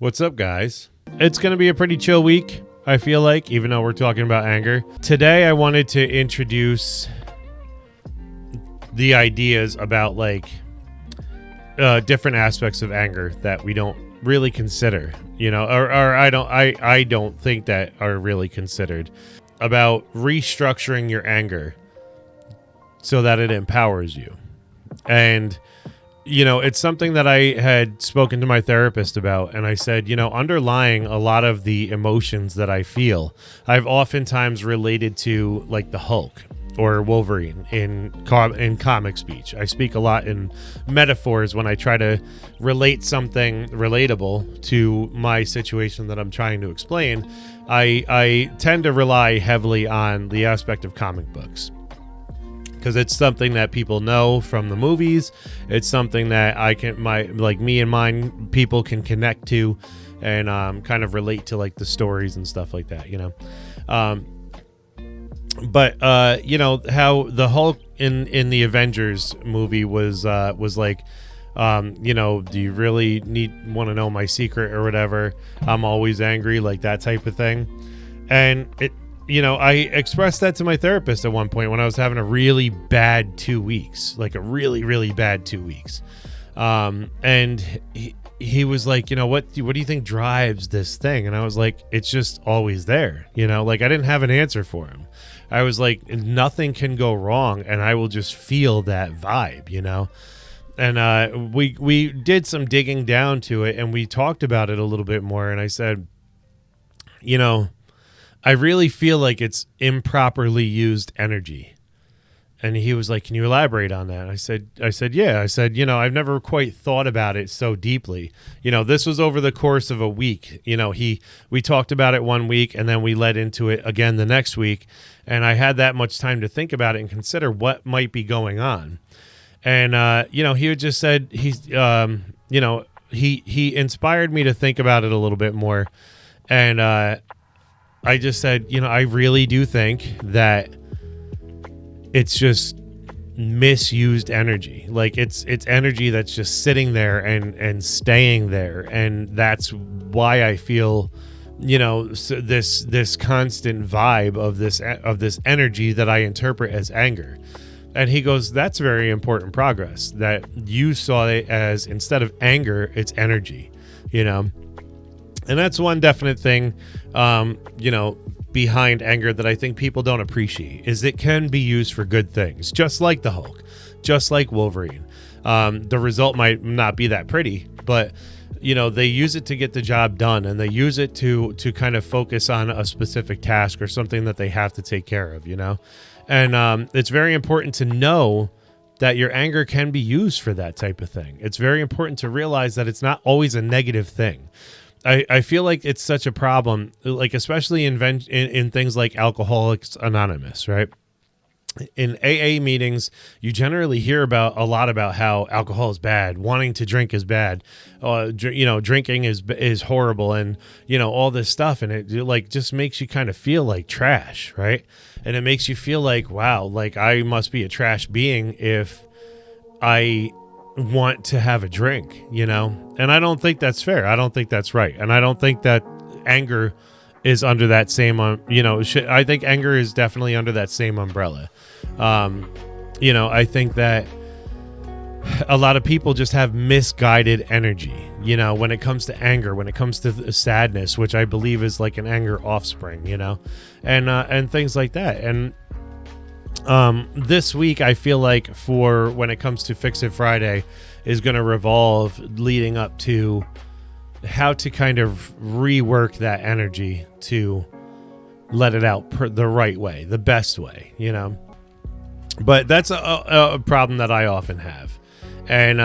What's up, guys? It's going to be a pretty chill week, I feel like, even though we're talking about anger. Today, I wanted to introduce the ideas about different aspects of anger that we don't really consider, or I don't think that are really considered, about restructuring your anger so that it empowers you. And it's something that I had spoken to my therapist about, and I said, underlying a lot of the emotions that I feel, I've oftentimes related to like the Hulk or Wolverine in comic speech. I speak a lot in metaphors when I try to relate something relatable to my situation that I'm trying to explain. I tend to rely heavily on the aspect of comic books, because it's something that people know from the movies. It's something that me and mine people can connect to and kind of relate to, like the stories and stuff like that, But how the Hulk in the Avengers movie was like, do you really want to know my secret or whatever? I'm always angry, like that type of thing. And I expressed that to my therapist at one point when I was having a really bad 2 weeks, like a really, really bad 2 weeks. And he was like, what do you think drives this thing? And I was like, it's just always there. I didn't have an answer for him. I was like, nothing can go wrong, and I will just feel that vibe, And we did some digging down to it, and we talked about it a little bit more. And I said, I really feel like it's improperly used energy. And he was like, can you elaborate on that? I said, yeah. I said, I've never quite thought about it so deeply. This was over the course of a week. We talked about it 1 week, and then we led into it again the next week. And I had that much time to think about it and consider what might be going on. And, he had just said, he inspired me to think about it a little bit more. And, I just said, I really do think that it's just misused energy. Like it's energy that's just sitting there and staying there. And that's why I feel, this constant vibe of this energy that I interpret as anger. And he goes, that's very important progress, that you saw it as, instead of anger, it's energy, And that's one definite thing, behind anger that I think people don't appreciate, is it can be used for good things, just like the Hulk, just like Wolverine. The result might not be that pretty, but, they use it to get the job done, and they use it to kind of focus on a specific task or something that they have to take care of, And it's very important to know that your anger can be used for that type of thing. It's very important to realize that it's not always a negative thing. I feel like it's such a problem, like especially in things like Alcoholics Anonymous, right? In AA meetings, you generally hear a lot about how alcohol is bad, wanting to drink is bad, drinking is horrible, and all this stuff, and it like just makes you kind of feel like trash, right? And it makes you feel like, wow, like I must be a trash being if I want to have a drink, and I don't think that's fair. I don't think that's right. And I don't think that anger is under that same, I think anger is definitely under that same umbrella. I think that a lot of people just have misguided energy, when it comes to anger, when it comes to sadness, which I believe is like an anger offspring, and things like that. And this week, I feel like for when it comes to Fix It Friday is going to revolve leading up to how to kind of rework that energy to let it out the right way, the best way, But that's a problem that I often have. And,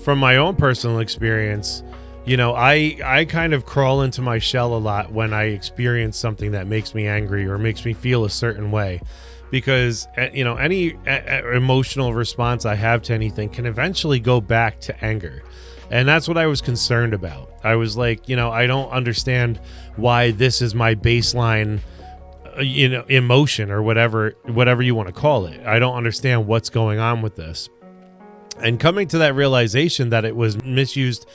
from my own personal experience, I kind of crawl into my shell a lot when I experience something that makes me angry or makes me feel a certain way. Because, any emotional response I have to anything can eventually go back to anger. And that's what I was concerned about. I was like, I don't understand why this is my baseline, emotion or whatever you want to call it. I don't understand what's going on with this. And coming to that realization that it was misused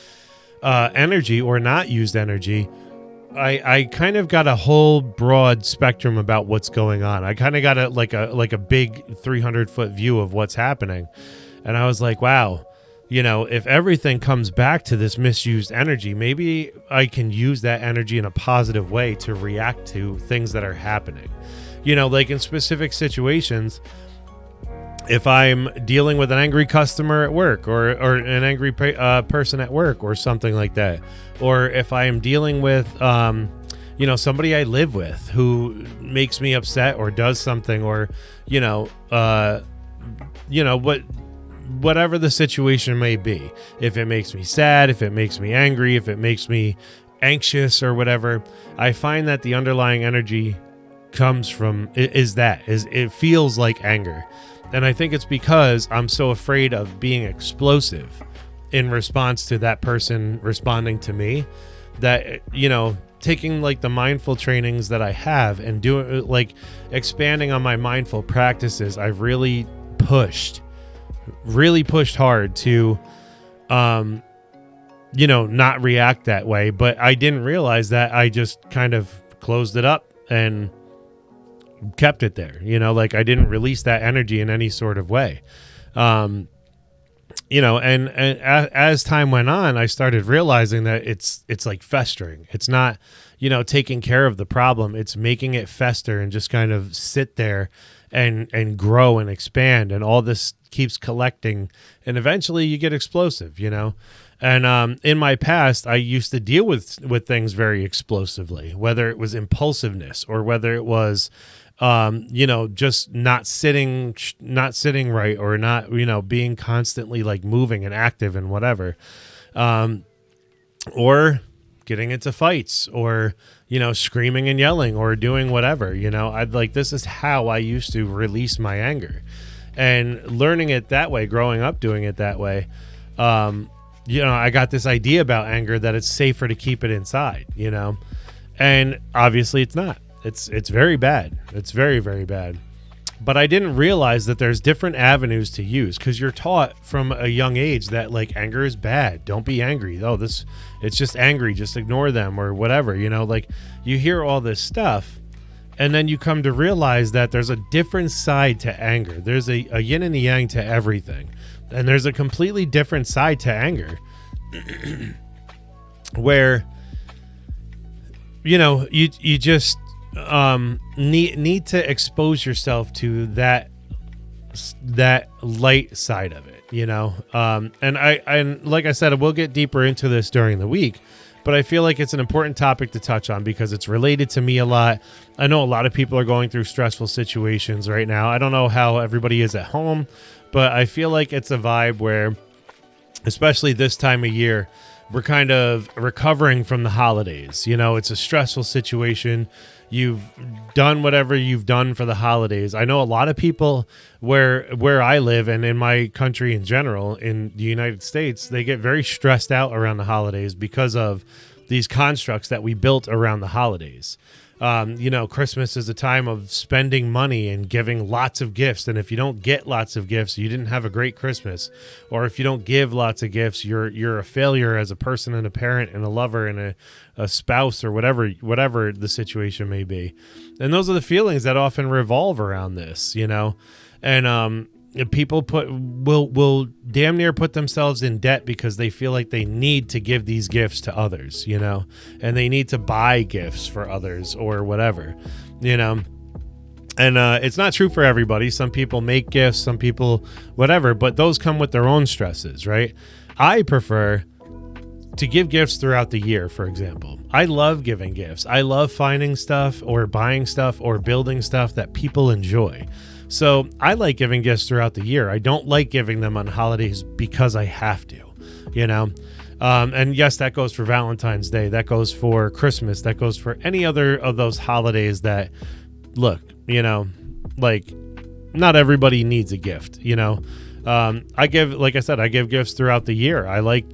energy or not used energy, I kind of got a whole broad spectrum about what's going on. I kind of got a big 300-foot view of what's happening. And I was like, wow, if everything comes back to this misused energy, maybe I can use that energy in a positive way to react to things that are happening. Like in specific situations, if I'm dealing with an angry customer at work or an angry person at work or something like that, or if I am dealing with, somebody I live with who makes me upset or does something, or, whatever the situation may be, if it makes me sad, if it makes me angry, if it makes me anxious or whatever, I find that the underlying energy comes from it feels like anger. And I think it's because I'm so afraid of being explosive in response to that person responding to me that, taking like the mindful trainings that I have and doing like expanding on my mindful practices, I've really pushed hard to, not react that way. But I didn't realize that I just kind of closed it up and kept it there, like I didn't release that energy in any sort of way. And as time went on, I started realizing that it's like festering. It's not, taking care of the problem. It's making it fester and just kind of sit there and grow and expand. And all this keeps collecting. And eventually you get explosive, And in my past, I used to deal with things very explosively, whether it was impulsiveness or whether it was, just not sitting right, or not, being constantly like moving and active and whatever, or getting into fights, or, screaming and yelling or doing whatever, I'd like, this is how I used to release my anger, and learning it that way, growing up doing it that way. I got this idea about anger that it's safer to keep it inside, and obviously it's not. It's very bad. It's very, very bad. But I didn't realize that there's different avenues to use, because you're taught from a young age that like anger is bad. Don't be angry. It's just angry. Just ignore them or whatever, like you hear all this stuff, and then you come to realize that there's a different side to anger. There's a yin and a yang to everything. And there's a completely different side to anger where, you just need to expose yourself to that light side of it, and like I said, we'll get deeper into this during the week, but I feel like it's an important topic to touch on because it's related to me a lot. I know a lot of people are going through stressful situations right now. I don't know how everybody is at home, but I feel like it's a vibe where, especially this time of year, we're kind of recovering from the holidays. It's a stressful situation. You've done whatever you've done for the holidays. I know a lot of people where I live and in my country in general, in the United States, they get very stressed out around the holidays because of these constructs that we built around the holidays. Christmas is a time of spending money and giving lots of gifts. And if you don't get lots of gifts, you didn't have a great Christmas. Or if you don't give lots of gifts, you're a failure as a person and a parent and a lover and a spouse or whatever the situation may be. And those are the feelings that often revolve around this, and, people will damn near put themselves in debt because they feel like they need to give these gifts to others, and they need to buy gifts for others or whatever, and it's not true for everybody. Some people make gifts, some people whatever, but those come with their own stresses, right? I prefer to give gifts throughout the year, for example. I love giving gifts. I love finding stuff or buying stuff or building stuff that people enjoy. So I like giving gifts throughout the year. I don't like giving them on holidays because I have to, and yes, that goes for Valentine's Day. That goes for Christmas. That goes for any other of those holidays that, look, like not everybody needs a gift, I give gifts throughout the year. I like,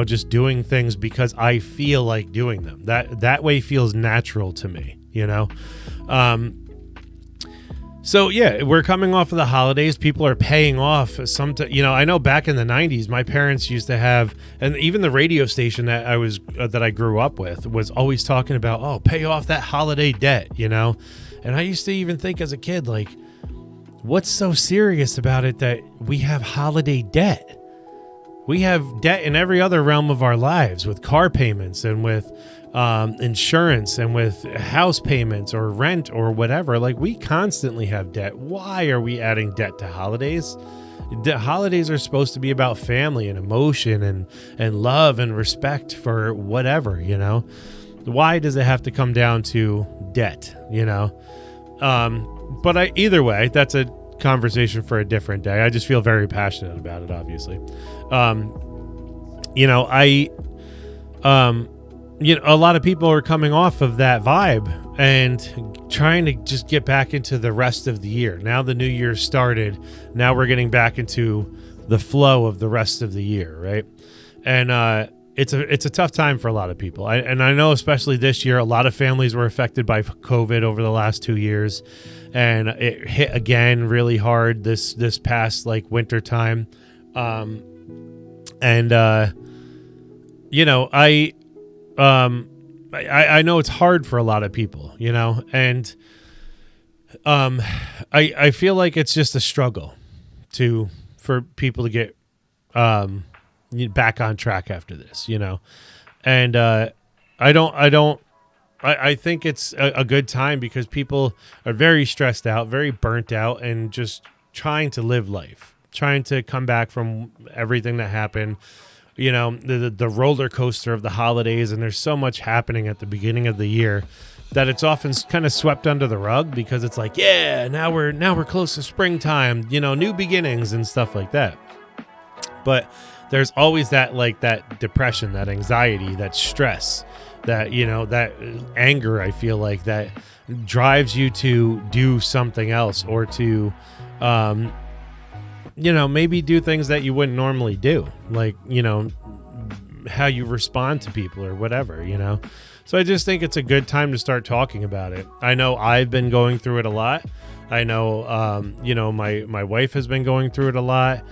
just doing things because I feel like doing them. That way feels natural to me, So yeah, we're coming off of the holidays. People are paying off some. I know back in the '90s, my parents used to have, and even the radio station that I grew up with was always talking about, oh, pay off that holiday debt. And I used to even think as a kid, like, what's so serious about it that we have holiday debt? We have debt in every other realm of our lives, with car payments and with insurance and with house payments or rent or whatever. Like, we constantly have debt. Why are we adding debt to holidays? The holidays are supposed to be about family and emotion and love and respect for whatever, Why does it have to come down to debt, But either way, that's a conversation for a different day. I just feel very passionate about it, obviously. A lot of people are coming off of that vibe and trying to just get back into the rest of the year. Now the new year started. Now we're getting back into the flow of the rest of the year, right? And it's a tough time for a lot of people. I know, especially this year, a lot of families were affected by COVID over the last 2 years, and it hit again really hard this past winter time. I know it's hard for a lot of people, and I feel like it's just a struggle for people to get back on track after this, and I think it's a good time because people are very stressed out, very burnt out, and just trying to live life, trying to come back from everything that happened. The roller coaster of the holidays, and there's so much happening at the beginning of the year that it's often kind of swept under the rug because it's like, yeah, now we're close to springtime, new beginnings and stuff like that. But there's always that depression, that anxiety, that stress, that that anger. I feel like that drives you to do something else, or to maybe do things that you wouldn't normally do, like, how you respond to people or whatever, So I just think it's a good time to start talking about it. I know I've been going through it a lot. I know, my wife has been going through it a lot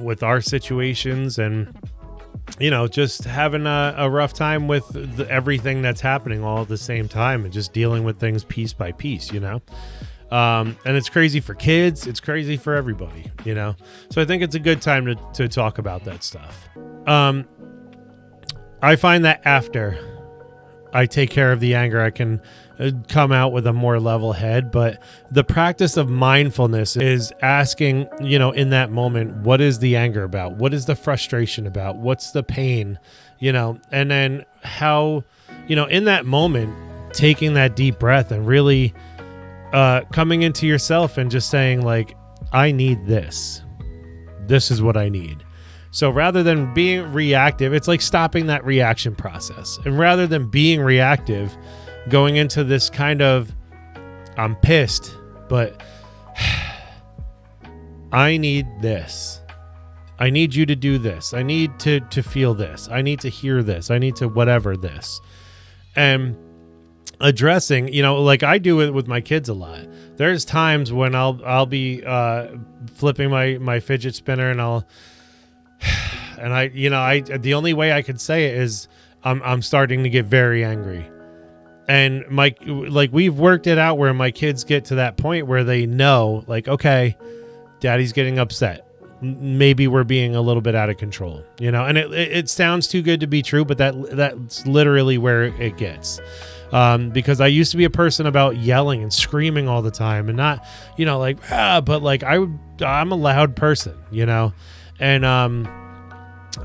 with our situations, and, just having a rough time with everything that's happening all at the same time, and just dealing with things piece by piece, and it's crazy for kids. It's crazy for everybody, So I think it's a good time to talk about that stuff. I find that after I take care of the anger, I can come out with a more level head. But the practice of mindfulness is asking, in that moment, what is the anger about? What is the frustration about? What's the pain? And then how, in that moment, taking that deep breath and really coming into yourself and just saying, like, I need this. This is what I need. So rather than being reactive, it's like stopping that reaction process. And rather than being reactive, going into this kind of, I'm pissed, but I need this. I need you to do this. I need to feel this. I need to hear this. I need to whatever this. And addressing, like I do it with my kids a lot. There's times when I'll be flipping my fidget spinner, and I the only way I could say it is I'm starting to get very angry. And we've worked it out where my kids get to that point where they know, like, okay, daddy's getting upset. Maybe we're being a little bit out of control, and it sounds too good to be true, but that's literally where it gets. Because I used to be a person about yelling and screaming all the time, and not, but like I'm a loud person, and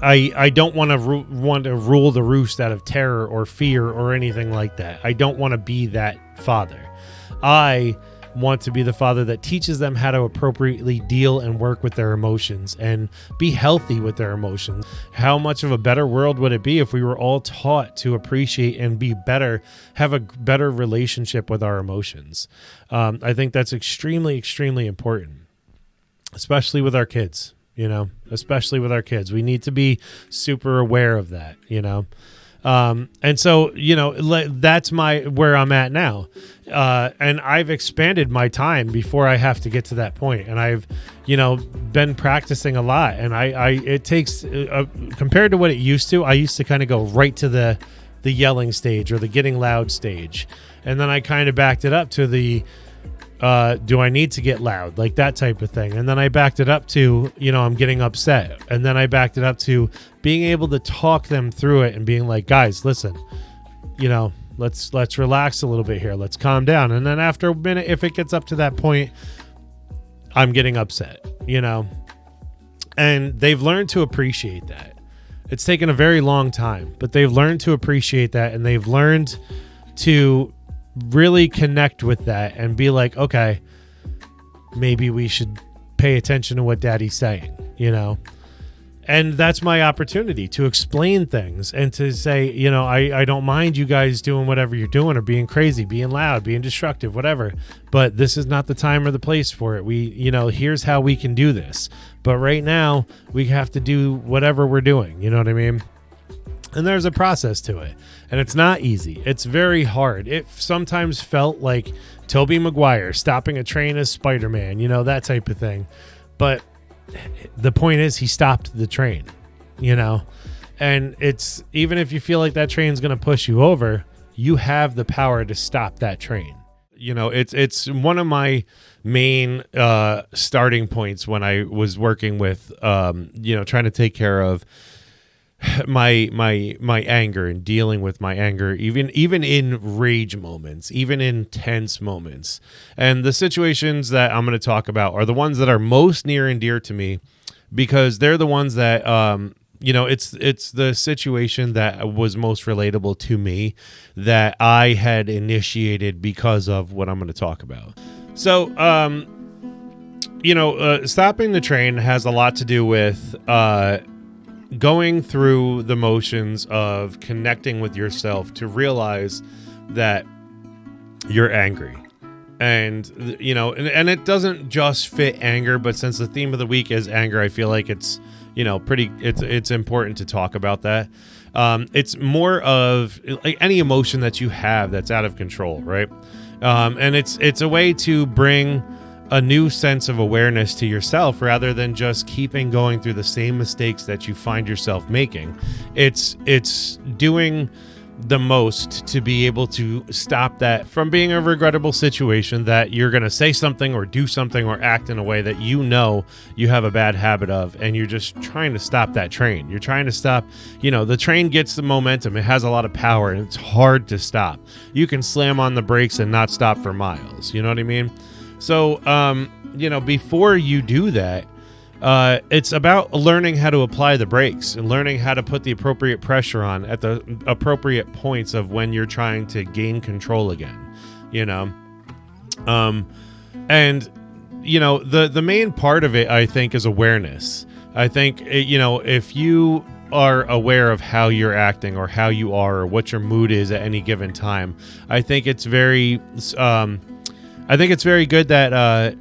I don't want to rule the roost out of terror or fear or anything like that. I don't want to be that father. I want to be the father that teaches them how to appropriately deal and work with their emotions and be healthy with their emotions. How much of a better world would it be if we were all taught to appreciate and be better, have a better relationship with our emotions? I think that's extremely, extremely important, especially with our kids, especially with our kids. We need to be super aware of that, And so, that's where I'm at now. And I've expanded my time before I have to get to that point. And I've, been practicing a lot, and it takes, compared to what it used to, I used to kind of go right to the yelling stage or the getting loud stage. And then I kind of backed it up to the, do I need to get loud? Like that type of thing. And then I backed it up to, I'm getting upset. And then I backed it up to being able to talk them through it and being like, guys, listen, let's relax a little bit here. Let's calm down. And then after a minute, if it gets up to that point, I'm getting upset, and they've learned to appreciate that. It's taken a very long time, but they've learned to appreciate that, and they've learned to really connect with that and be like, okay, maybe we should pay attention to what daddy's saying, and that's my opportunity to explain things and to say, I don't mind you guys doing whatever you're doing or being crazy, being loud, being destructive, whatever, but this is not the time or the place for it. Here's how we can do this, but right now we have to do whatever we're doing. You know what I mean? And there's a process to it, and it's not easy. It's very hard. It sometimes felt like Tobey Maguire stopping a train as Spider-Man, that type of thing. But the point is, he stopped the train, and it's, even if you feel like that train's going to push you over, you have the power to stop that train. It's one of my main starting points when I was working with, trying to take care of my anger and dealing with my anger, even in rage moments, even in tense moments. And the situations that I'm going to talk about are the ones that are most near and dear to me, because they're the ones that, it's the situation that was most relatable to me, that I had initiated because of what I'm going to talk about. So, stopping the train has a lot to do with, going through the motions of connecting with yourself to realize that you're angry. And, and it doesn't just fit anger, but since the theme of the week is anger, I feel like it's, it's important to talk about that. It's more of like any emotion that you have that's out of control, right? And it's a way to bring a new sense of awareness to yourself rather than just keeping going through the same mistakes that you find yourself making. It's doing the most to be able to stop that from being a regrettable situation that you're going to say something or do something or act in a way that you have a bad habit of, and you're just trying to stop that train. You're trying to stop, the train gets the momentum. It has a lot of power, and it's hard to stop. You can slam on the brakes and not stop for miles. You know what I mean? So, before you do that, it's about learning how to apply the brakes and learning how to put the appropriate pressure on at the appropriate points of when you're trying to gain control again, and, the main part of it, I think, is awareness. I think, if you are aware of how you're acting or how you are or what your mood is at any given time, I think it's very good that,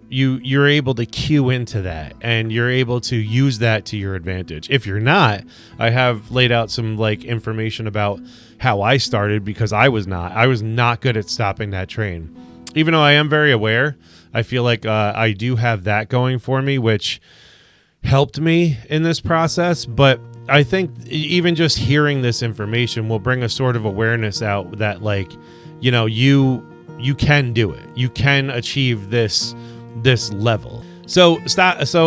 you're able to cue into that and you're able to use that to your advantage. If you're not, I have laid out some information about how I started, because I was not good at stopping that train. Even though I am very aware, I feel like I do have that going for me, which helped me in this process. But I think even just hearing this information will bring a sort of awareness out that you can do it. You can achieve this level. So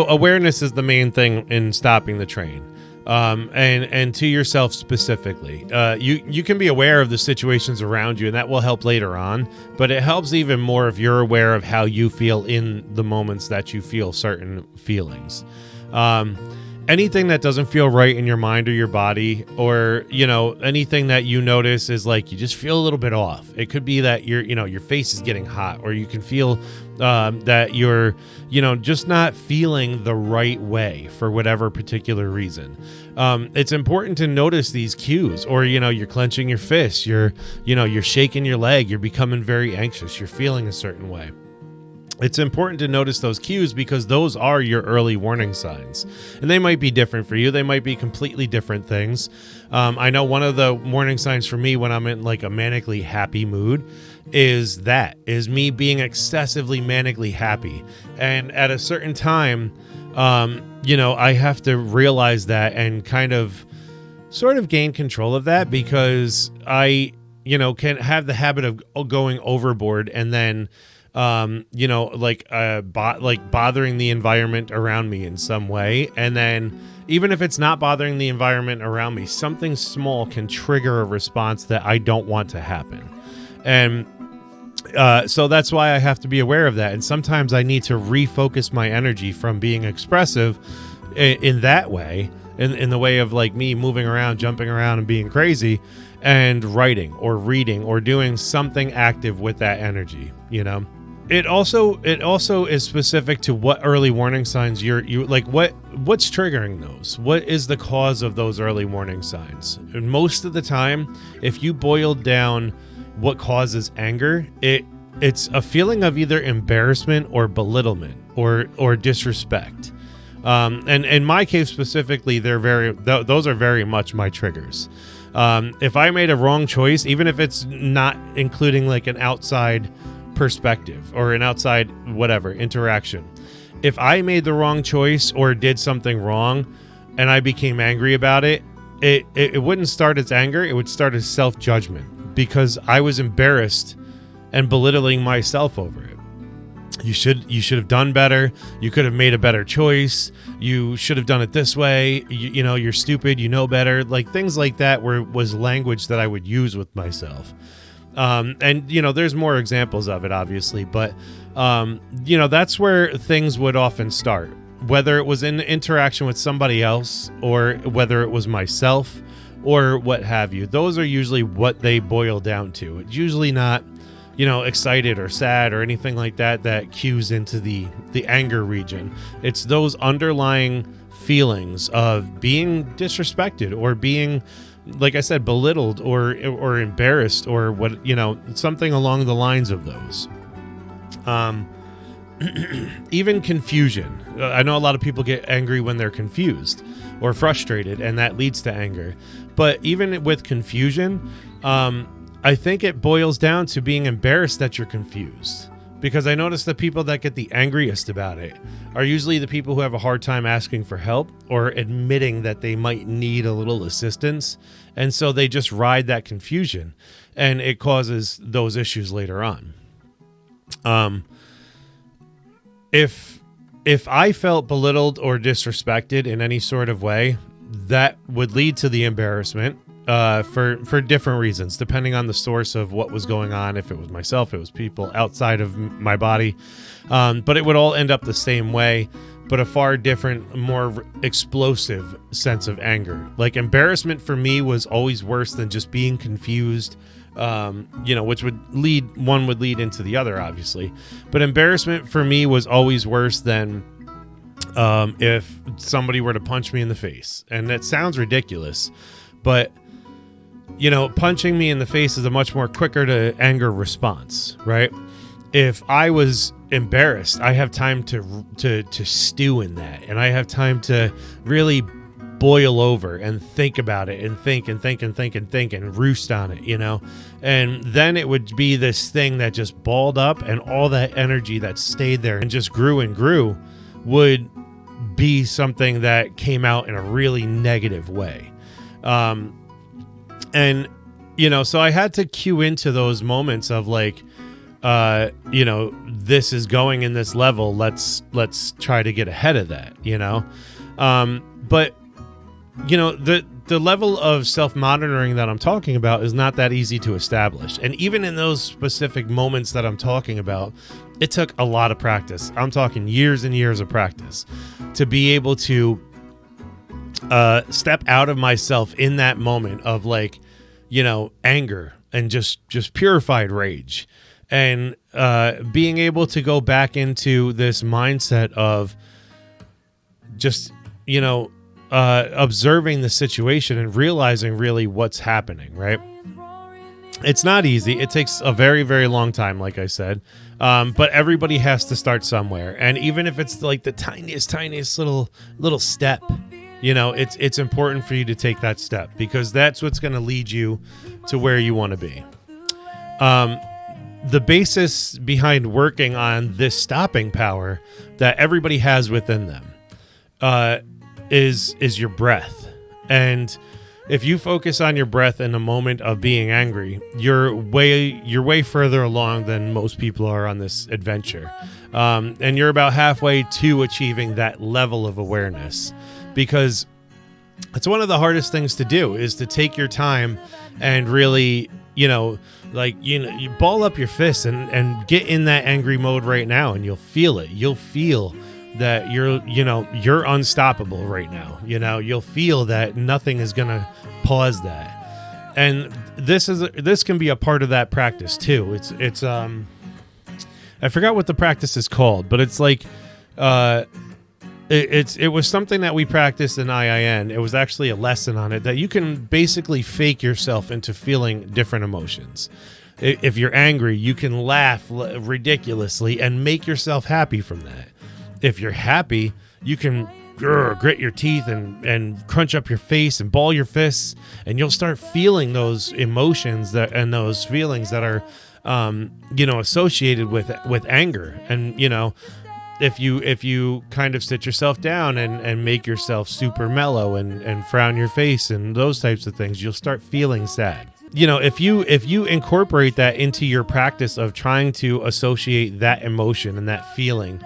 awareness is the main thing in stopping the train. And to yourself specifically, you can be aware of the situations around you, and that will help later on, but it helps even more if you're aware of how you feel in the moments that you feel certain feelings. Anything that doesn't feel right in your mind or your body, or, anything that you notice is you just feel a little bit off. It could be that your face is getting hot, or you can feel that you're, just not feeling the right way for whatever particular reason. It's important to notice these cues, or, you're clenching your fist, you're shaking your leg, you're becoming very anxious, you're feeling a certain way. It's important to notice those cues because those are your early warning signs. And they might be different for you. They might be completely different things. I know one of the warning signs for me when I'm in like a manically happy mood is me being excessively manically happy. And at a certain time, I have to realize that and kind of sort of gain control of that, because I, can have the habit of going overboard and then bothering the environment around me in some way. And then even if it's not bothering the environment around me, something small can trigger a response that I don't want to happen. And so that's why I have to be aware of that. And sometimes I need to refocus my energy from being expressive in that way, in the way of like me moving around, jumping around and being crazy, and writing or reading or doing something active with that energy, It also is specific to what early warning signs you like. What's triggering those? What is the cause of those early warning signs? And most of the time, if you boiled down what causes anger, it's a feeling of either embarrassment or belittlement or disrespect. And in my case specifically, those are very much my triggers. If I made a wrong choice, even if it's not including like an outside perspective or an outside whatever interaction, if I made the wrong choice or did something wrong and I became angry about it, it wouldn't start as anger, it would start as self-judgment, because I was embarrassed and belittling myself over it. You should have done better. You could have made a better choice. You should have done it this way. You're stupid. You know better. Like things like that was language that I would use with myself. And there's more examples of it, obviously, but, that's where things would often start, whether it was in interaction with somebody else or whether it was myself or what have you. Those are usually what they boil down to. It's usually not, excited or sad or anything like that cues into the anger region. It's those underlying feelings of being disrespected or being, like I said, belittled or embarrassed or what, something along the lines of those. Even confusion. I know a lot of people get angry when they're confused or frustrated, and that leads to anger. But even with confusion, I think it boils down to being embarrassed that you're confused. Because I notice the people that get the angriest about it are usually the people who have a hard time asking for help or admitting that they might need a little assistance. And so they just ride that confusion, and it causes those issues later on. If I felt belittled or disrespected in any sort of way, that would lead to the embarrassment. For different reasons, depending on the source of what was going on. If it was myself, it was people outside of my body. But it would all end up the same way, but a far different, more explosive sense of anger. Like embarrassment for me was always worse than just being confused, which would lead into the other, obviously. But embarrassment for me was always worse than if somebody were to punch me in the face. And that sounds ridiculous, but punching me in the face is a much more quicker to anger response, right? If I was embarrassed, I have time to stew in that, and I have time to really boil over and think about it and think and roost on it, and then it would be this thing that just balled up, and all that energy that stayed there and just grew and grew would be something that came out in a really negative way. And, so I had to cue into those moments of like, this is going in this level. Let's try to get ahead of that, but the level of self-monitoring that I'm talking about is not that easy to establish. And even in those specific moments that I'm talking about, it took a lot of practice. I'm talking years and years of practice to be able to step out of myself in that moment of like, anger and just purified rage, and being able to go back into this mindset of just, observing the situation and realizing really what's happening, right? It's not easy. It takes a very, very long time, like I said. But everybody has to start somewhere. And even if it's like the tiniest little step, it's important for you to take that step, because that's what's going to lead you to where you want to be. The basis behind working on this stopping power that everybody has within them is your breath. And if you focus on your breath in a moment of being angry, you're way further along than most people are on this adventure. And you're about halfway to achieving that level of awareness, because it's one of the hardest things to do, is to take your time and really, you ball up your fists and get in that angry mode right now, and you'll feel it. You'll feel that you're unstoppable right now. You'll feel that nothing is going to pause that. And this can be a part of that practice too. It's I forgot what the practice is called, but it's like it was something that we practiced in IIN. It was actually a lesson on it, that you can basically fake yourself into feeling different emotions. If you're angry, you can laugh ridiculously and make yourself happy from that. If you're happy, you can grit your teeth and crunch up your face and ball your fists, and you'll start feeling those emotions and those feelings that are associated with anger. And if you kind of sit yourself down and make yourself super mellow and frown your face and those types of things, you'll start feeling sad. If you incorporate that into your practice of trying to associate that emotion and that feeling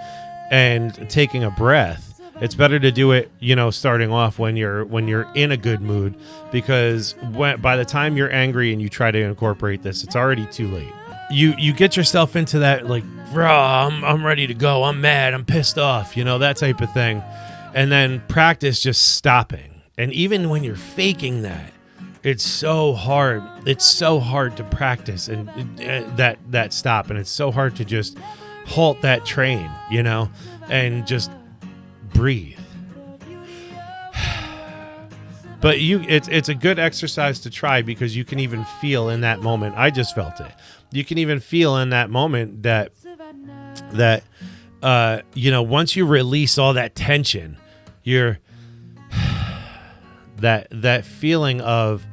and taking a breath, it's better to do it, starting off when you're in a good mood, because by the time you're angry and you try to incorporate this, it's already too late. You get yourself into that, like, raw, I'm ready to go, I'm mad, I'm pissed off, that type of thing. And then practice just stopping. And even when you're faking that, it's so hard. It's so hard to practice and that stop. And it's so hard to just halt that train, and just breathe. But it's a good exercise to try, because you can even feel in that moment. I just felt it. You can even feel in that moment that once you release all that tension, you're that feeling of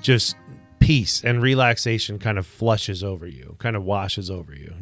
just peace and relaxation kind of flushes over you, kind of washes over you,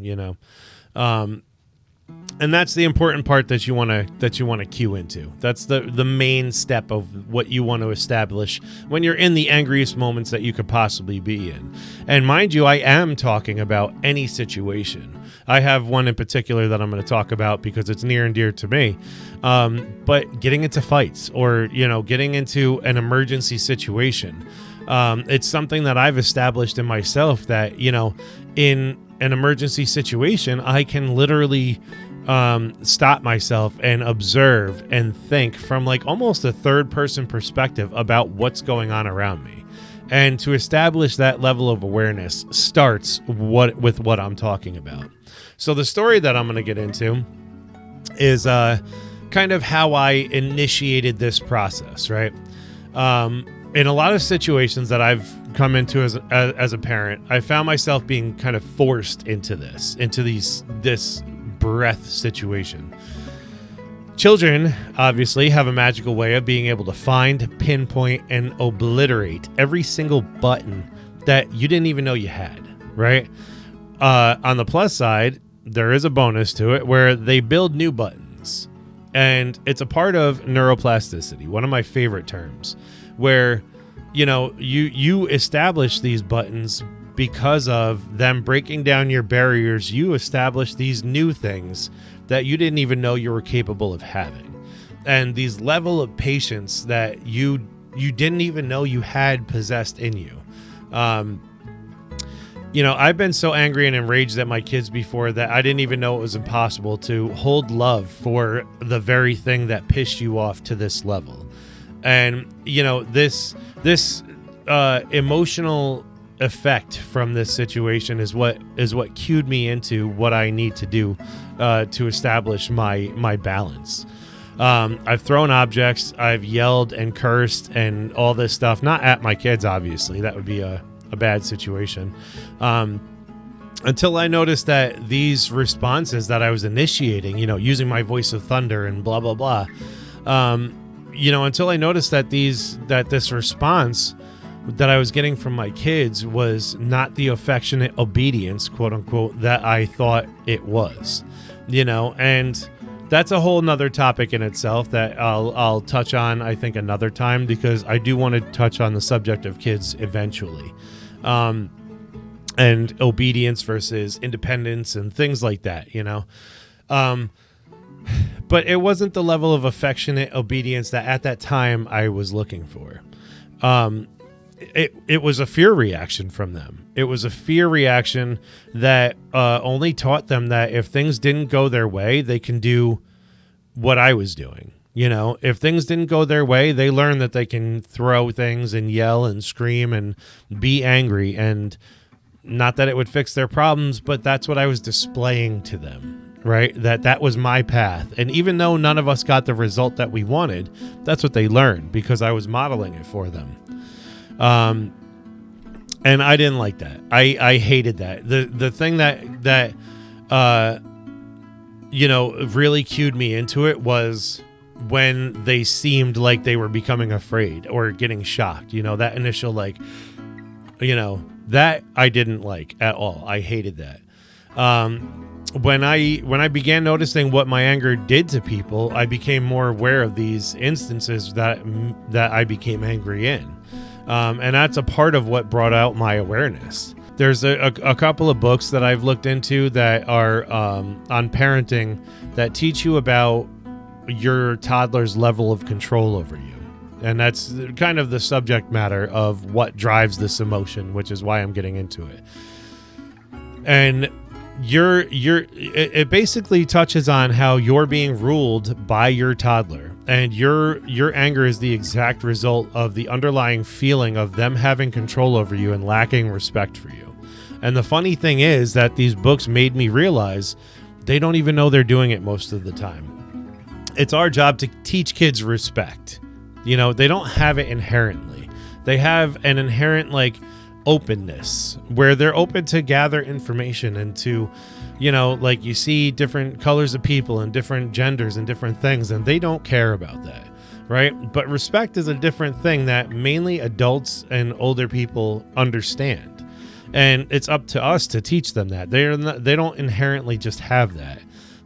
and that's the important part that you want to cue into. That's the main step of what you want to establish when you're in the angriest moments that you could possibly be in. And mind you, I am talking about any situation. I have one in particular that I'm going to talk about because it's near and dear to me. But getting into fights, or getting into an emergency situation, it's something that I've established in myself, that in an emergency situation, I can literally stop myself and observe and think from like almost a third person perspective about what's going on around me. And to establish that level of awareness starts with what I'm talking about. So the story that I'm going to get into is kind of how I initiated this process, right? In a lot of situations that I've come into as a parent, I found myself being kind of forced into this breath situation. Children obviously have a magical way of being able to find, pinpoint, and obliterate every single button that you didn't even know you had, right? On the plus side, there is a bonus to it where they build new buttons. And it's a part of neuroplasticity, one of my favorite terms, where you establish these buttons because of them breaking down your barriers. You establish these new things that you didn't even know you were capable of having, and these level of patience that you didn't even know you had possessed in you. I've been so angry and enraged at my kids before that I didn't even know it was impossible to hold love for the very thing that pissed you off to this level. And this emotional effect from this situation is what cued me into what I need to do to establish my balance. I've thrown objects, I've yelled and cursed and all this stuff, not at my kids, obviously. That would be a a bad situation. Until I noticed that these responses that I was initiating, using my voice of thunder and blah, blah, blah, until I noticed that this response that I was getting from my kids was not the affectionate obedience, quote unquote, that I thought it was, and that's a whole nother topic in itself that I'll touch on, I think, another time, because I do want to touch on the subject of kids eventually. And obedience versus independence and things like that, but it wasn't the level of affectionate obedience that at that time I was looking for. It was a fear reaction from them. It was a fear reaction that only taught them that if things didn't go their way, they can do what I was doing. If things didn't go their way, they learned that they can throw things and yell and scream and be angry, and not that it would fix their problems, but that's what I was displaying to them, right? That was my path. And even though none of us got the result that we wanted, that's what they learned because I was modeling it for them. And I didn't like that. I hated that. The thing that really cued me into it was when they seemed like they were becoming afraid or getting shocked, that initial, that I didn't like at all. I hated that. When I began noticing what my anger did to people, I became more aware of these instances that I became angry in. And that's a part of what brought out my awareness. There's a couple of books that I've looked into that are on parenting that teach you about your toddler's level of control over you. And that's kind of the subject matter of what drives this emotion, which is why I'm getting into it. And it basically touches on how you're being ruled by your toddler, and your anger is the exact result of the underlying feeling of them having control over you and lacking respect for you. And the funny thing is that these books made me realize they don't even know they're doing it most of the time. It's our job to teach kids respect. They don't have it inherently. They have an inherent openness where they're open to gather information and to, you see different colors of people and different genders and different things, and they don't care about that, right? But respect is a different thing that mainly adults and older people understand. And it's up to us to teach them that. They don't inherently just have that.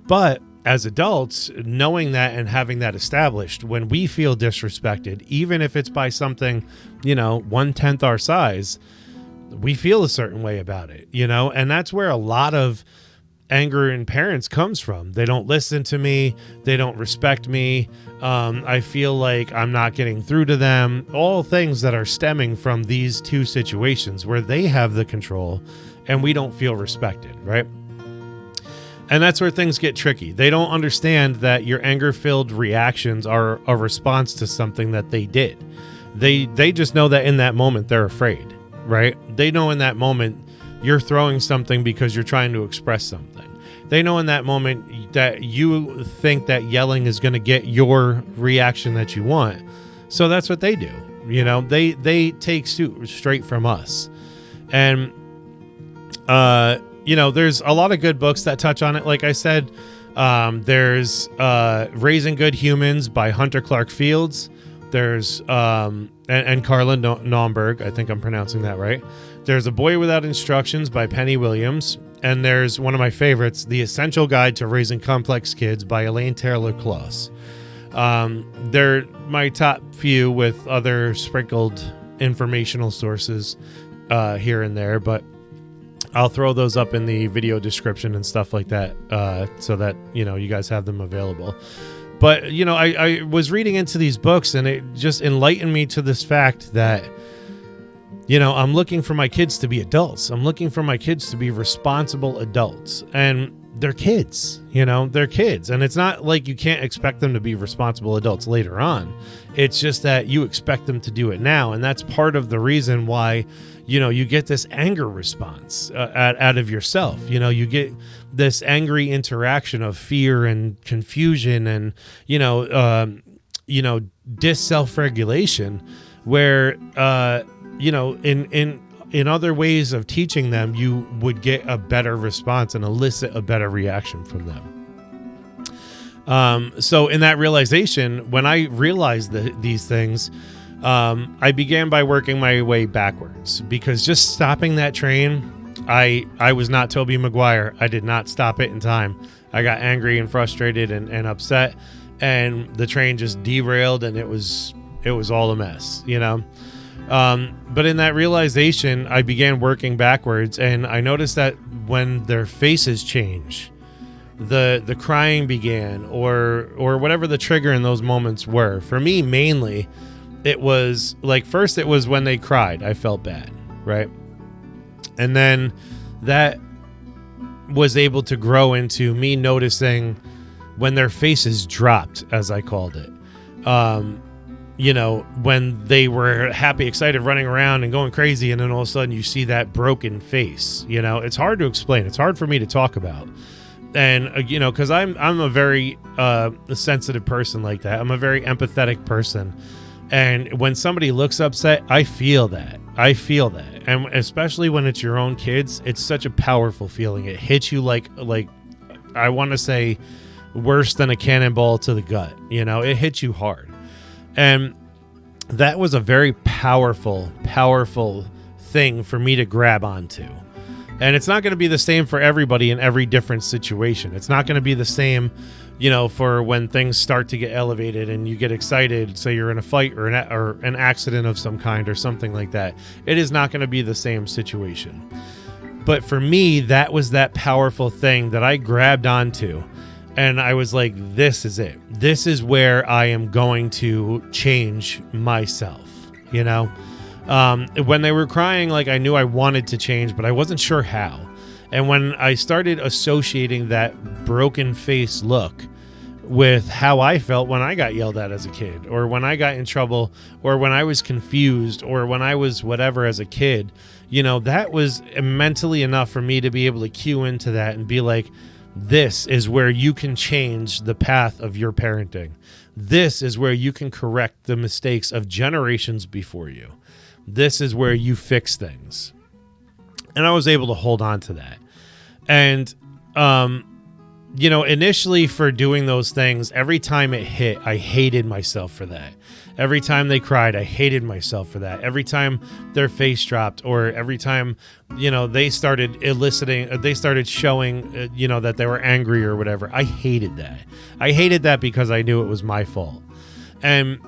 But as adults, knowing that and having that established, when we feel disrespected, even if it's by something, 1/10 our size, we feel a certain way about it, and that's where a lot of anger in parents comes from. They don't listen to me. They don't respect me. I feel like I'm not getting through to them. All things that are stemming from these two situations where they have the control and we don't feel respected, right? And that's where things get tricky. They don't understand that your anger-filled reactions are a response to something that they did. They just know that in that moment they're afraid, right? They know in that moment you're throwing something because you're trying to express something. They know in that moment that you think that yelling is going to get your reaction that you want. So that's what they do. They take suit straight from us. And there's a lot of good books that touch on it. Like I said, there's Raising Good Humans by Hunter Clark Fields. There's and Carla Naumburg. I think I'm pronouncing that right. There's A Boy Without Instructions by Penny Williams. And there's one of my favorites, The Essential Guide to Raising Complex Kids by Elaine Taylor Kloss. They're my top few with other sprinkled informational sources here and there, but I'll throw those up in the video description and stuff like that so that, you guys have them available. But, I was reading into these books and it just enlightened me to this fact that, I'm looking for my kids to be adults. I'm looking for my kids to be responsible adults. And they're kids, they're kids. And it's not like you can't expect them to be responsible adults later on. It's just that you expect them to do it now. And that's part of the reason why, you get this anger response out of yourself. You get this angry interaction of fear and confusion and, dis-self-regulation where, in in other ways of teaching them, you would get a better response and elicit a better reaction from them. So in that realization, when I realized these things, I began by working my way backwards, because just stopping that train, I was not Tobey Maguire. I did not stop it in time. I got angry and frustrated and upset, and the train just derailed, and it was all a mess, you know? But in that realization, I began working backwards, and I noticed that when their faces change, the crying began, or whatever the trigger in those moments were. For me, mainly, it was like, first it was when they cried, I felt bad, right? And then that was able to grow into me noticing when their faces dropped, as I called it. You know, when they were happy, excited, running around and going crazy, and then all of a sudden you see that broken face. You know, it's hard to explain. It's hard for me to talk about. And, you know, because I'm a very sensitive person like that. I'm a very empathetic person. And when somebody looks upset, I feel that. And especially when it's your own kids, it's such a powerful feeling. It hits you like I want to say worse than a cannonball to the gut. You know, it hits you hard. And that was a very powerful thing for me to grab onto. And it's not going to be the same for everybody in every different situation. It's not going to be the same, you know, for when things start to get elevated and you get excited, say you're in a fight or an accident of some kind or something like that. It is not going to be the same situation. But for me, that was that powerful thing that I grabbed onto. And I was like, this is it. This is where I am going to change myself, you know? When they were crying, like, I knew I wanted to change, but I wasn't sure how. And when I started associating that broken face look with how I felt when I got yelled at as a kid, or when I got in trouble, or when I was confused, or when I was whatever as a kid, you know, that was mentally enough for me to be able to cue into that and be like, this is where you can change the path of your parenting. This is where you can correct the mistakes of generations before you. This is where you fix things. And I was able to hold on to that. And, you know, initially for doing those things, every time it hit, I hated myself for that. Every time they cried, I hated myself for that. Every time their face dropped, or every time, you know, they started showing, you know, that they were angry or whatever, I hated that. I hated that because I knew it was my fault. And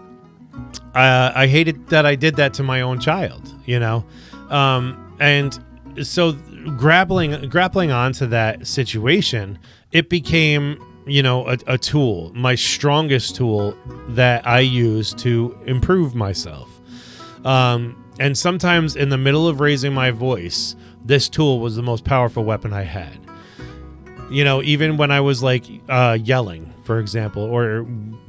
I hated that I did that to my own child, you know? And so grappling onto that situation, it became, you know, a tool, my strongest tool that I use to improve myself. And sometimes in the middle of raising my voice, this tool was the most powerful weapon I had. You know, even when I was like yelling, for example, or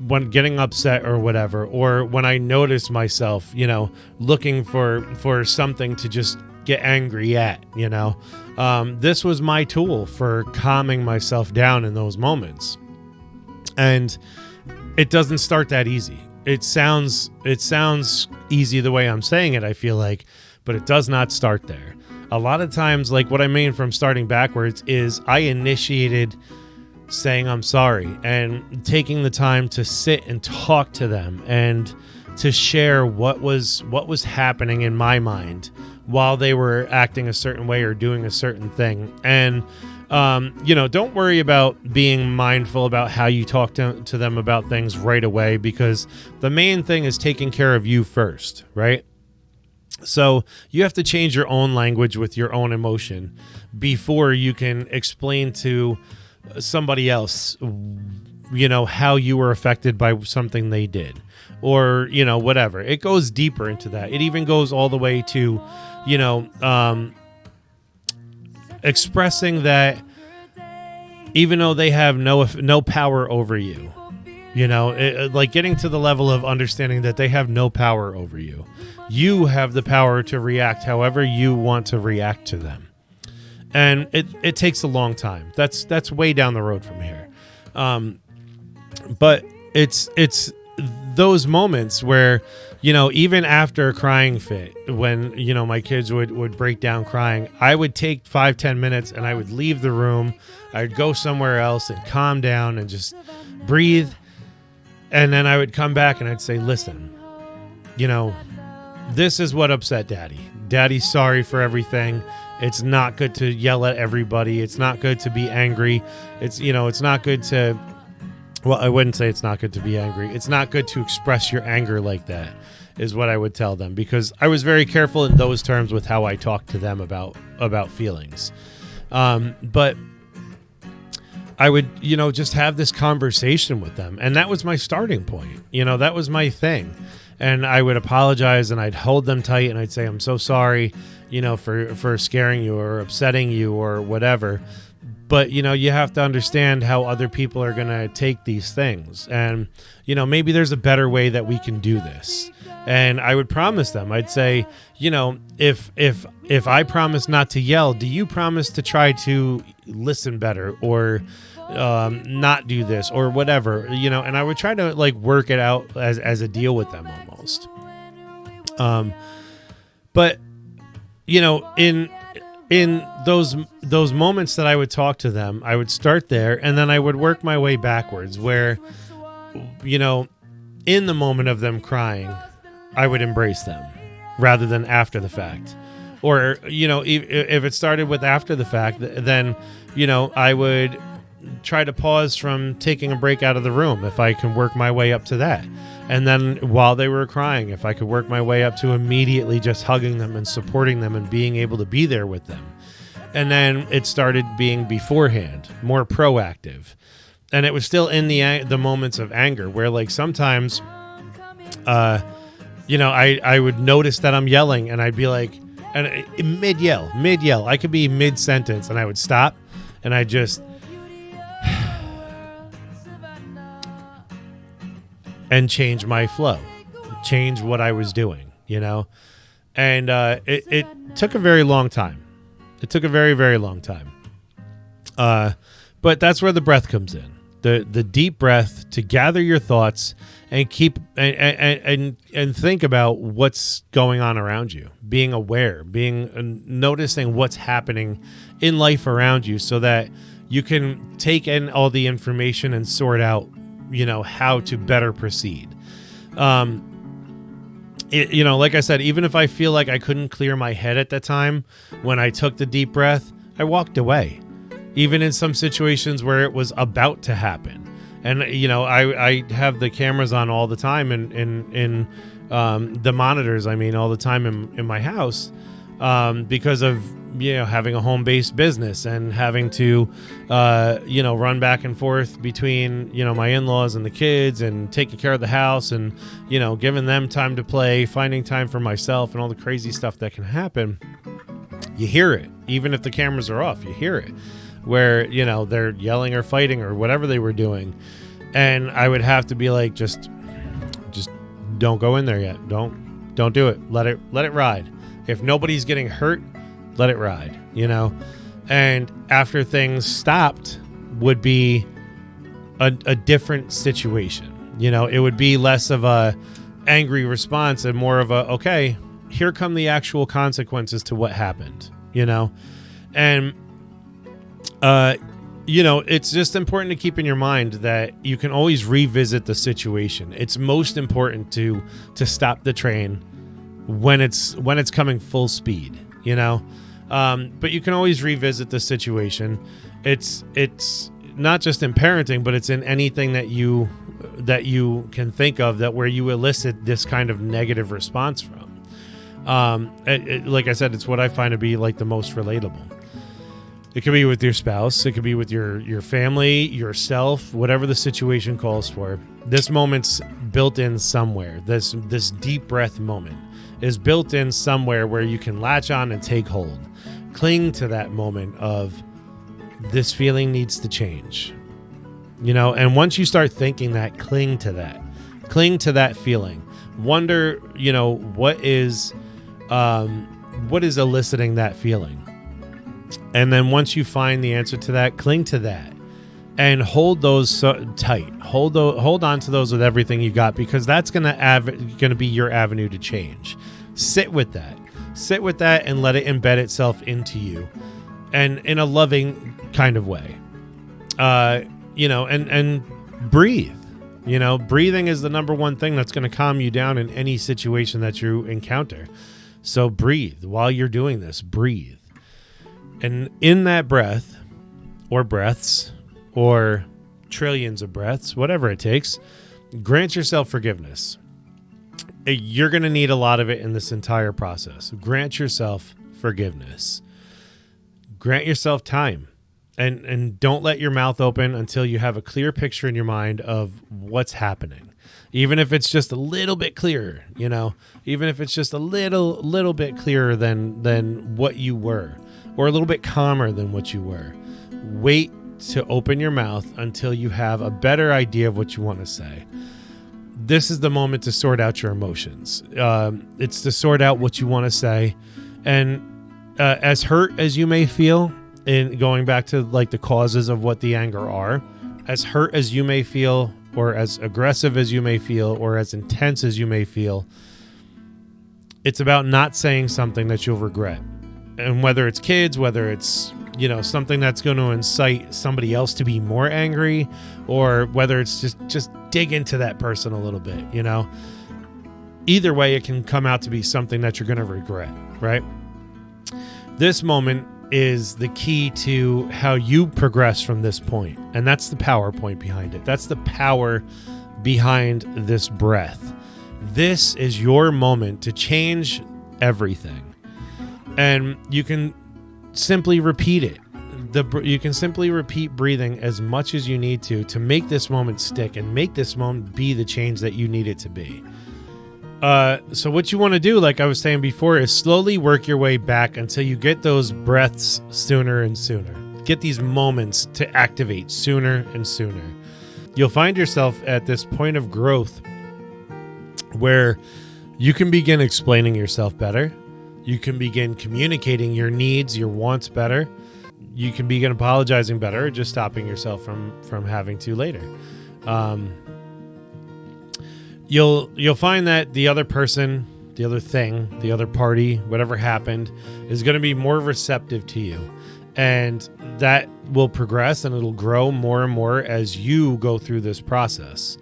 when getting upset or whatever, or when I noticed myself, you know, looking for something to just get angry at, you know, this was my tool for calming myself down in those moments. And it doesn't start that easy. It sounds easy the way I'm saying it, I feel like, but it does not start there. A lot of times, like what I mean from starting backwards is I initiated saying I'm sorry and taking the time to sit and talk to them and to share what was happening in my mind while they were acting a certain way or doing a certain thing. And you know, don't worry about being mindful about how you talk to them about things right away, because the main thing is taking care of you first, right? So you have to change your own language with your own emotion before you can explain to somebody else, you know, how you were affected by something they did, or, you know, whatever. It goes deeper into that. It even goes all the way to, you know, expressing that even though they have no power over you, you know, like getting to the level of understanding that they have no power over you. You have the power to react however you want to react to them. And it takes a long time. That's way down the road from here. But it's those moments where, even after a crying fit, when, my kids would break down crying, I would take 5-10 minutes and I would leave the room. I'd go somewhere else and calm down and just breathe. And then I would come back and I'd say, listen, this is what upset Daddy. Daddy's sorry for everything. It's not good to yell at everybody. It's not good to be angry. It's not good to, well, I wouldn't say it's not good to be angry. It's not good to express your anger like that, is what I would tell them, because I was very careful in those terms with how I talked to them about feelings. But I would, just have this conversation with them. And that was my starting point. That was my thing. And I would apologize and I'd hold them tight and I'd say, I'm so sorry, for scaring you or upsetting you or whatever. But, you have to understand how other people are going to take these things. And, maybe there's a better way that we can do this. And I would promise them, I'd say, if I promise not to yell, do you promise to try to listen better or not do this or whatever, and I would try to work it out as a deal with them almost. But, in those moments that I would talk to them, I would start there and then I would work my way backwards where, in the moment of them crying, I would embrace them rather than after the fact. Or, if it started with after the fact, then, I would try to pause from taking a break out of the room if I can work my way up to that. And then while they were crying, if I could work my way up to immediately just hugging them and supporting them and being able to be there with them. And then it started being beforehand, more proactive. And it was still in the moments of anger where sometimes, I would notice that I'm yelling and I'd be like, and mid yell, I could be mid sentence and I would stop and I just, and change my flow, change what I was doing, and it took a very long time. It took a very, very long time. But that's where the breath comes in. The deep breath to gather your thoughts and keep and think about what's going on around you, being aware, noticing what's happening in life around you so that you can take in all the information and sort out, how to better proceed. Like I said, even if I feel like I couldn't clear my head at the time, when I took the deep breath, I walked away. Even in some situations where it was about to happen. And, I have the cameras on all the time in the monitors, all the time in my house, because of, having a home-based business and having to, run back and forth between, my in-laws and the kids and taking care of the house and, giving them time to play, finding time for myself and all the crazy stuff that can happen. You hear it. Even if the cameras are off, you hear it. Where, they're yelling or fighting or whatever they were doing. And I would have to be like, just don't go in there yet. Don't do it. Let it ride. If nobody's getting hurt, let it ride, and after things stopped would be a different situation. It would be less of a angry response and more of a, okay, here come the actual consequences to what happened, and it's just important to keep in your mind that you can always revisit the situation. It's most important to stop the train when it's coming full speed, but you can always revisit the situation. It's not just in parenting, but it's in anything that you can think of that where you elicit this kind of negative response from. Like I said, it's what I find to be the most relatable. It could be with your spouse. It could be with your family, yourself, whatever the situation calls for. This moment's built in somewhere. This deep breath moment is built in somewhere where you can latch on and take hold. Cling to that moment of this feeling needs to change. And once you start thinking that, cling to that feeling. Wonder, what is eliciting that feeling. And then once you find the answer to that, cling to that and hold those tight. Hold on to those with everything you got, because that's gonna be your avenue to change. Sit with that and let it embed itself into you, and in a loving kind of way. And breathe. Breathing is the number one thing that's going to calm you down in any situation that you encounter. So breathe while you're doing this. Breathe. And in that breath, or breaths, or trillions of breaths, whatever it takes, grant yourself forgiveness. You're going to need a lot of it in this entire process. Grant yourself forgiveness. Grant yourself time. And don't let your mouth open until you have a clear picture in your mind of what's happening. Even if it's just a little bit clearer, even if it's just a little bit clearer than what you were, or a little bit calmer than what you were. Wait to open your mouth until you have a better idea of what you want to say. This is the moment to sort out your emotions. It's to sort out what you want to say. And as hurt as you may feel, in going back to like the causes of what the anger are, as hurt as you may feel, or as aggressive as you may feel, or as intense as you may feel, it's about not saying something that you'll regret. And whether it's kids, whether it's, something that's going to incite somebody else to be more angry, or whether it's just dig into that person a little bit, either way, it can come out to be something that you're going to regret, right? This moment is the key to how you progress from this point. And that's the power point behind it. That's the power behind this breath. This is your moment to change everything. And you can simply repeat it. You can simply repeat breathing as much as you need to make this moment stick and make this moment be the change that you need it to be. So what you want to do, like I was saying before, is slowly work your way back until you get those breaths sooner and sooner. Get these moments to activate sooner and sooner. You'll find yourself at this point of growth where you can begin explaining yourself better. You can begin communicating your needs, your wants better. You can begin apologizing better, or just stopping yourself from having to later. You'll find that the other person, the other thing, the other party, whatever happened, is going to be more receptive to you. And that will progress, and it'll grow more and more as you go through this process.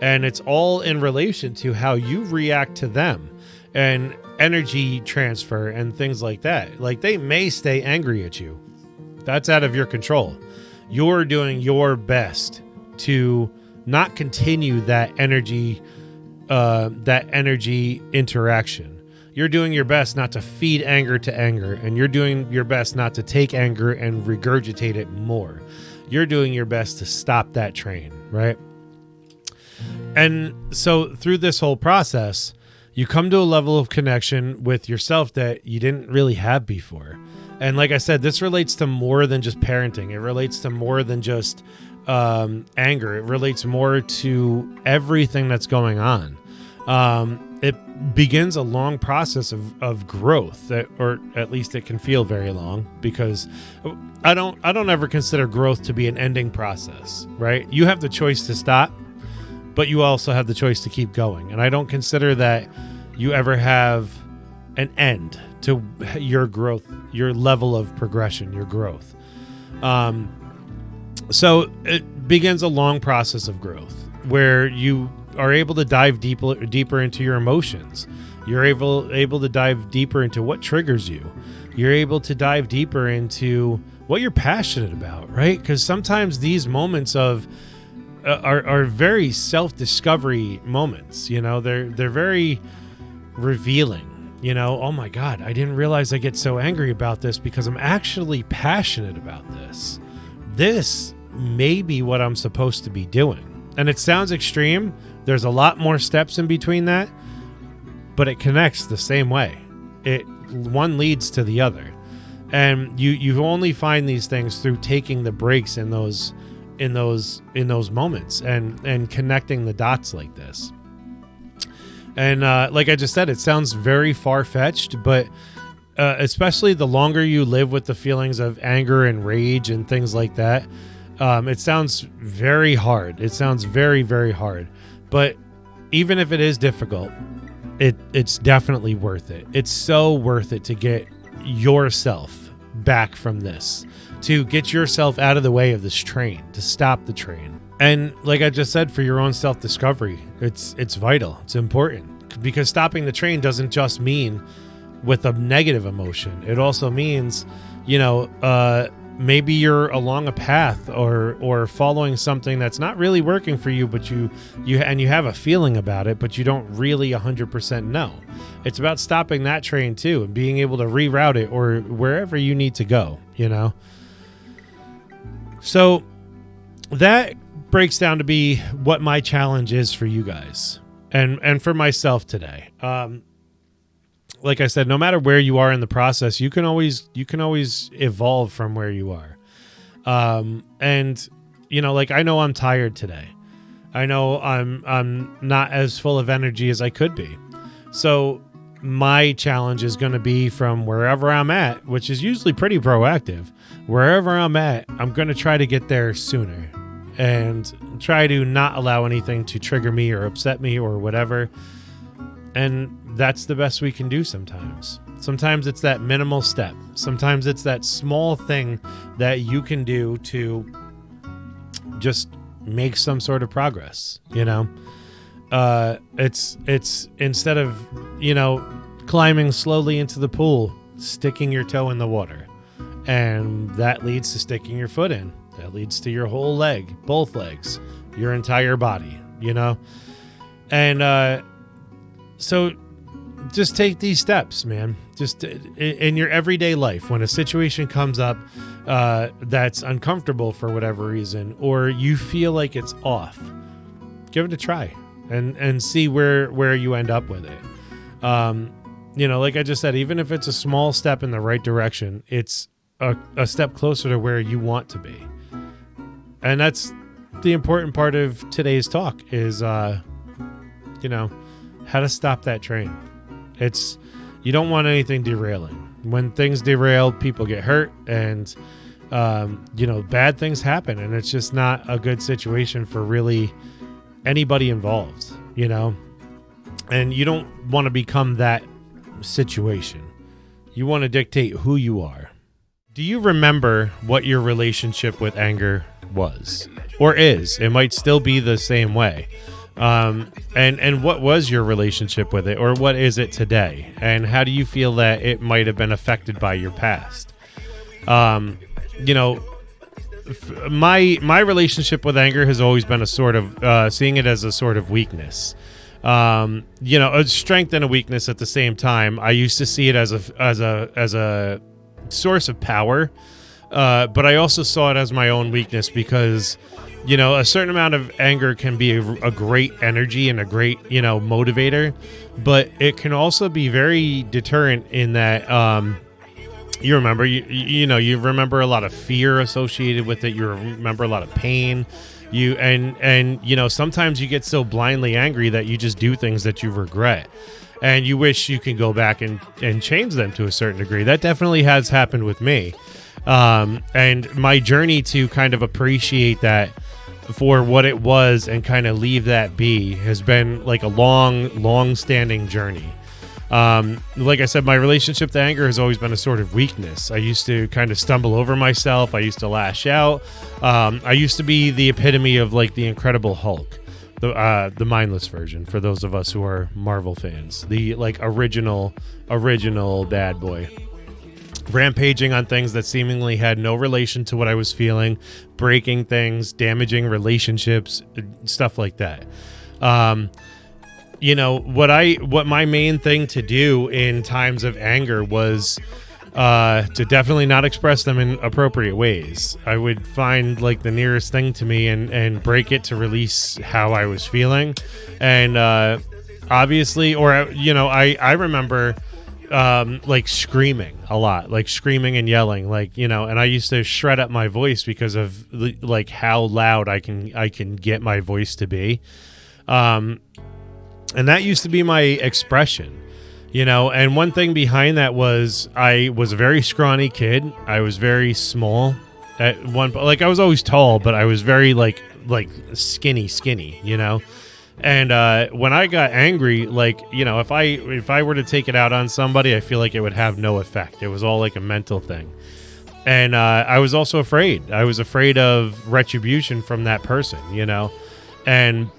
And it's all in relation to how you react to them, and energy transfer and things like that. Like, they may stay angry at you. That's out of your control. You're doing your best to not continue that energy interaction. You're doing your best not to feed anger to anger, and you're doing your best not to take anger and regurgitate it more. You're doing your best to stop that train, right? And so through this whole process, you come to a level of connection with yourself that you didn't really have before. And like I said, this relates to more than just parenting. It relates to more than just anger. It relates more to everything that's going on. It begins a long process of growth, or at least it can feel very long, because I don't ever consider growth to be an ending process, right? You have the choice to stop, but you also have the choice to keep going. And I don't consider that you ever have an end to your growth, your level of progression, your growth. So it begins a long process of growth where you are able to dive deeper into your emotions. You're able to dive deeper into what triggers you. You're able to dive deeper into what you're passionate about, right? Because sometimes these moments of are very self-discovery moments. They're very revealing. Oh my God, I didn't realize I get so angry about this because I'm actually passionate about this. This may be what I'm supposed to be doing. And it sounds extreme. There's a lot more steps in between that, but it connects the same way. One leads to the other. And you only find these things through taking the breaks in those moments and connecting the dots like this. And like I just said, it sounds very far-fetched, but especially the longer you live with the feelings of anger and rage and things like that, It sounds very hard. It sounds very, very hard. But even if it is difficult, it's definitely worth it. It's so worth it to get yourself back from this, to get yourself out of the way of this train, to stop the train. And like I just said, for your own self-discovery, it's vital. It's important, because stopping the train doesn't just mean with a negative emotion. It also means, maybe you're along a path or following something that's not really working for you, but you have a feeling about it, but you don't really 100% know. It's about stopping that train too and being able to reroute it or wherever you need to go, So that breaks down to be what my challenge is for you guys and for myself today. Like I said, no matter where you are in the process, you can always evolve from where you are. And I know I'm tired today. I know I'm not as full of energy as I could be. So my challenge is going to be from wherever I'm at, which is usually pretty proactive. Wherever I'm at, I'm going to try to get there sooner and try to not allow anything to trigger me or upset me or whatever. And that's the best we can do sometimes. Sometimes it's that minimal step. Sometimes it's that small thing that you can do to just make some sort of progress, It's instead of, climbing slowly into the pool, sticking your toe in the water. And that leads to sticking your foot in. That leads to your whole leg, both legs, your entire body, And so just take these steps, man. Just in your everyday life, when a situation comes up that's uncomfortable for whatever reason, or you feel like it's off, give it a try and see where you end up with it. Like I just said, even if it's a small step in the right direction, it's a step closer to where you want to be. And that's the important part of today's talk is, how to stop that train. You don't want anything derailing. When things derail, people get hurt and, bad things happen, and it's just not a good situation for really anybody involved, and you don't want to become that situation. You want to dictate who you are. Do you remember what your relationship with anger was or is? It might still be the same way. And what was your relationship with it, or what is it today? And how do you feel that it might have been affected by your past? My relationship with anger has always been a sort of seeing it as a sort of weakness. A strength and a weakness at the same time. I used to see it as a source of power, but I also saw it as my own weakness because a certain amount of anger can be a great energy and a great, motivator, but it can also be very deterrent in that, you remember a lot of fear associated with it. You remember a lot of pain. Sometimes you get so blindly angry that you just do things that you regret. And you wish you can go back and change them to a certain degree. That definitely has happened with me. And my journey to kind of appreciate that for what it was and kind of leave that be has been like a long standing journey. Like I said, my relationship to anger has always been a sort of weakness. I used to kind of stumble over myself. I used to lash out. I used to be the epitome of like the Incredible Hulk, the mindless version for those of us who are Marvel fans, the like original bad boy. Rampaging on things that seemingly had no relation to what I was feeling, breaking things, damaging relationships, stuff like that. What my main thing to do in times of anger was to definitely not express them in appropriate ways. I would find like the nearest thing to me and break it to release how I was feeling. And obviously, I remember like screaming a lot, like screaming and yelling, and I used to shred up my voice because of like how loud I can get my voice to be. And that used to be my expression, and one thing behind that was I was a very scrawny kid. I was very small at one. Like I was always tall, but I was very like skinny, you know. And when I got angry, like, you know, if I were to take it out on somebody, I feel like it would have no effect. It was all like a mental thing. And I was also afraid. I was afraid of retribution from that person, you know. And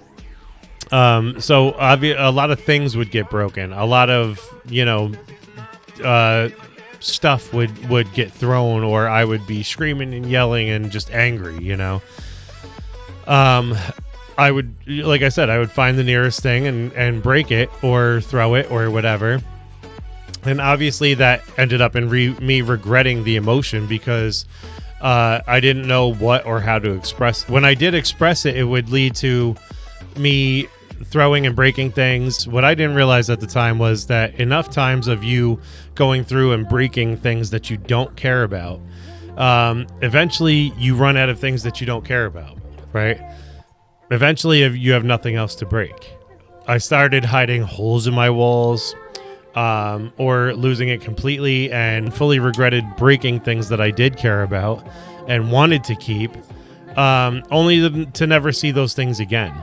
so a lot of things would get broken. A lot of, you know, stuff would get thrown, or I would be screaming and yelling and just angry, you know. I would, like I said, I would find the nearest thing and break it or throw it or whatever. And obviously that ended up in me regretting the emotion because I didn't know what or how to express. When I did express it, it would lead to me throwing and breaking things. What I didn't realize at the time was that enough times of you going through and breaking things that you don't care about, eventually you run out of things that you don't care about, right? Eventually, you have nothing else to break. I started hiding holes in my walls, or losing it completely, and fully regretted breaking things that I did care about and wanted to keep, only to never see those things again.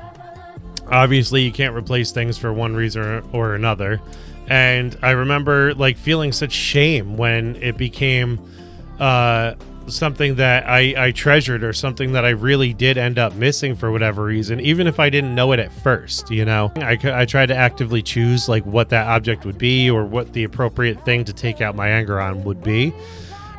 Obviously, you can't replace things for one reason or another. And I remember like feeling such shame when it became something that I treasured, or something that I really did end up missing for whatever reason, even if I didn't know it at first, you know. I tried to actively choose like what that object would be, or what the appropriate thing to take out my anger on would be.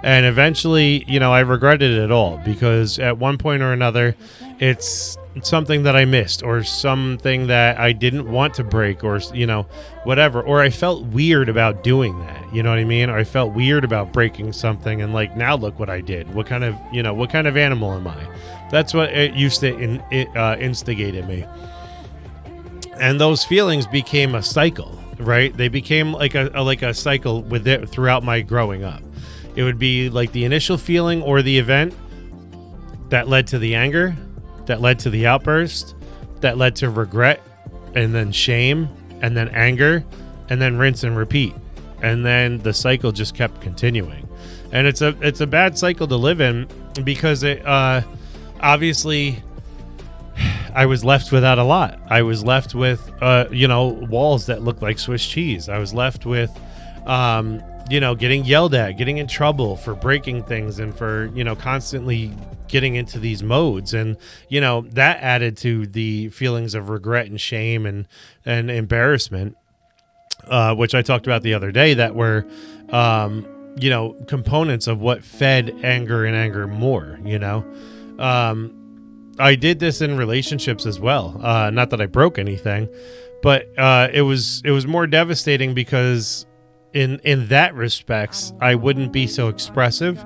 And eventually, you know, I regretted it all, because at one point or another, it's something that I missed, or something that I didn't want to break, or, you know, whatever. Or I felt weird about doing that. You know what I mean? Or I felt weird about breaking something, and like, now look what I did. What kind of animal am I? That's what it used to instigate in me. And those feelings became a cycle, right? They became like a cycle with it throughout my growing up. It would be like the initial feeling or the event that led to the anger, that led to the outburst, that led to regret, and then shame, and then anger, and then rinse and repeat. And then the cycle just kept continuing. And it's a bad cycle to live in, because it obviously I was left without a lot. I was left with you know, walls that looked like Swiss cheese. I was left with you know, getting yelled at, getting in trouble for breaking things, and for, you know, constantly getting into these modes. And, you know, that added to the feelings of regret and shame and embarrassment, which I talked about the other day, that were, you know, components of what fed anger and anger more, you know. I did this in relationships as well. Not that I broke anything, but it was more devastating, because in that respects, I wouldn't be so expressive.